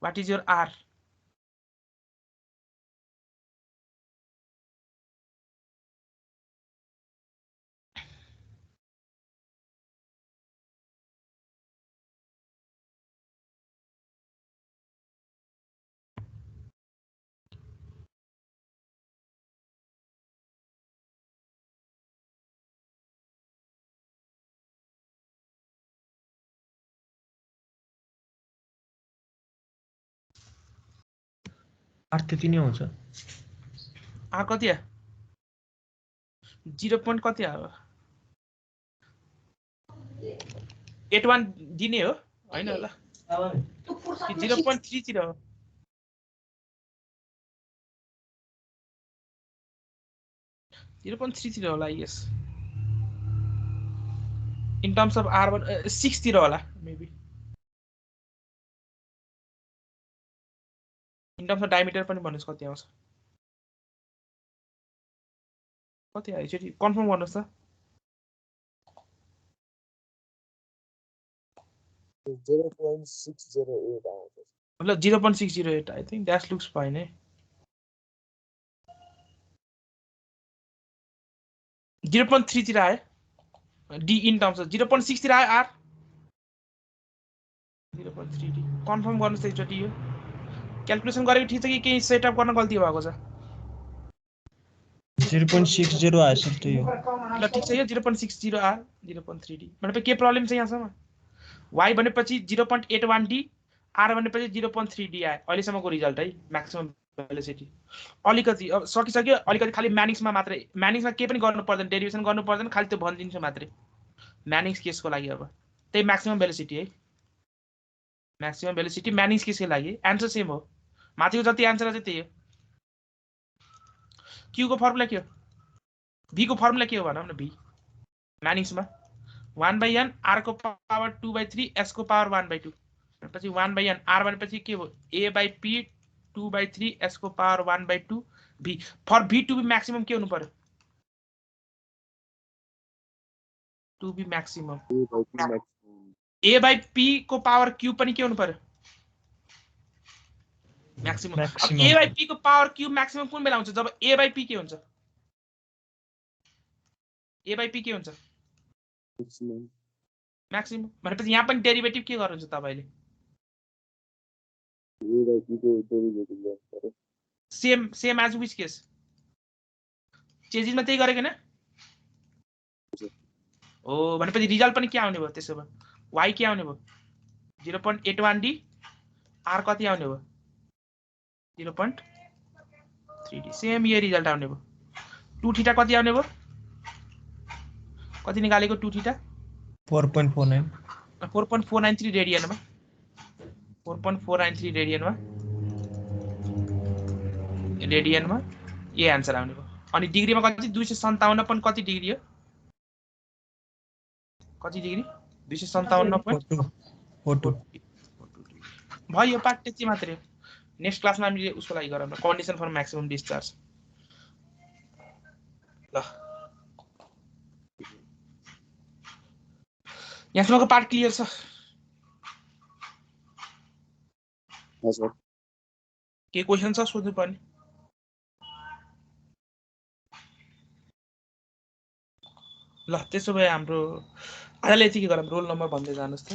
What is your R? R त्यति नै हुन्छ आर कति आ 0 point कति आ 81 दिने हो हैन होला कि 0.30 हो 0.30 होला yes in terms of R1 6 तिर होला maybe in terms of diameter पनि भन्नुस् कति आउँछ कति आयो एकचोटि कन्फर्म गर्नुस् त 0.608 आउँछ ल 0.608 I think that looks fine eh 0.3 तिर आयो D in terms of 0.6 तिर आयो R 0.3D कन्फर्म गर्नुस् त एकचोटि यो क्याल्कुलेसन गरेको ठिक छ कि केही सेटअप गर्न गल्ती भएको छ 0.60 आयो सर त्यो ल ठिक छ यो 0.60 R 0.3D भनेपछि के प्रब्लम छ यहाँसम्म y भनेपछि 0.81D R भनेपछि 0.3D आयो अहिलेसम्मको रिजल्ट है म्याक्सिमम भेलोसिटी अलिकति अब सकिसक्यो अलिकति खाली म्यानिङ्समा मात्रै म्यानिङ्समा के पनि गर्नु पर्दैन डेरिभेसन गर्नु पर्दैन खाली त्यो भनिदिन्छु मात्रै म्यानिङ्स केसको लागि अब त्यही म्याक्सिमम भेलोसिटी है म्याक्सिमम भेलोसिटी म्यानिङ्स केसको लागि एन्सर सेम हो माथिको जति एन्सर चाहिँ त्यही हो क्यू को फर्मुला के हो भी को फर्मुला के हो भनौँ न भी म्यानिङ्समा 1/n r को पावर 2/3 s को पावर 1/2 भनेपछि 1/n r भनेपछि के हो a/p 2/3 s को power 1/2 v for v to be maximum के हुनु पर्यो टु बी म्याक्सिमम a/p को पावर क्यूब पनि के हुनु पर्यो म्याक्सिमम a/p को पावर क्यूब म्याक्सिमम कुन बेला हुन्छ जब a/p के हुन्छ a/p के हुन्छ म्याक्सिमम भनेपछि यहाँ पनि डेरिभेटिभ के गर्नुहुन्छ तपाईले सेम एज विच केस चेन्जेसमा त्यही गरेको हैन ओ भनेपछि रिजल्ट पनि के आउने भयो त्यसो भए y के आउने भयो 0.81D r कति आउने भयो 0.3D सेम यो रिजल्ट आउने भयो 2 थीटा कति आउने भयो कति निकालेको 2 थीटा 4.493 रेडियनमा 4.493 रेडियनमा ये आन्सर आउने भयो अनि डिग्रीमा कति 257 पनि कति डिग्री हो कति डिग्री 257.42 भयो पार्ट त्यति मात्रै नेक्स्ट क्लासमा हामीले उसको लागि गरौँ कन्डिसन फर म्याक्सिमम डिस्चार्ज ल यहाँसम्मको पार्ट क्लियर छ के क्वेशन छ सोध्नु पर्ने ल त्यसो भए हाम्रो आजलाई यतिकै गरौँ रोल नम्बर भन्दै जानुहोस् त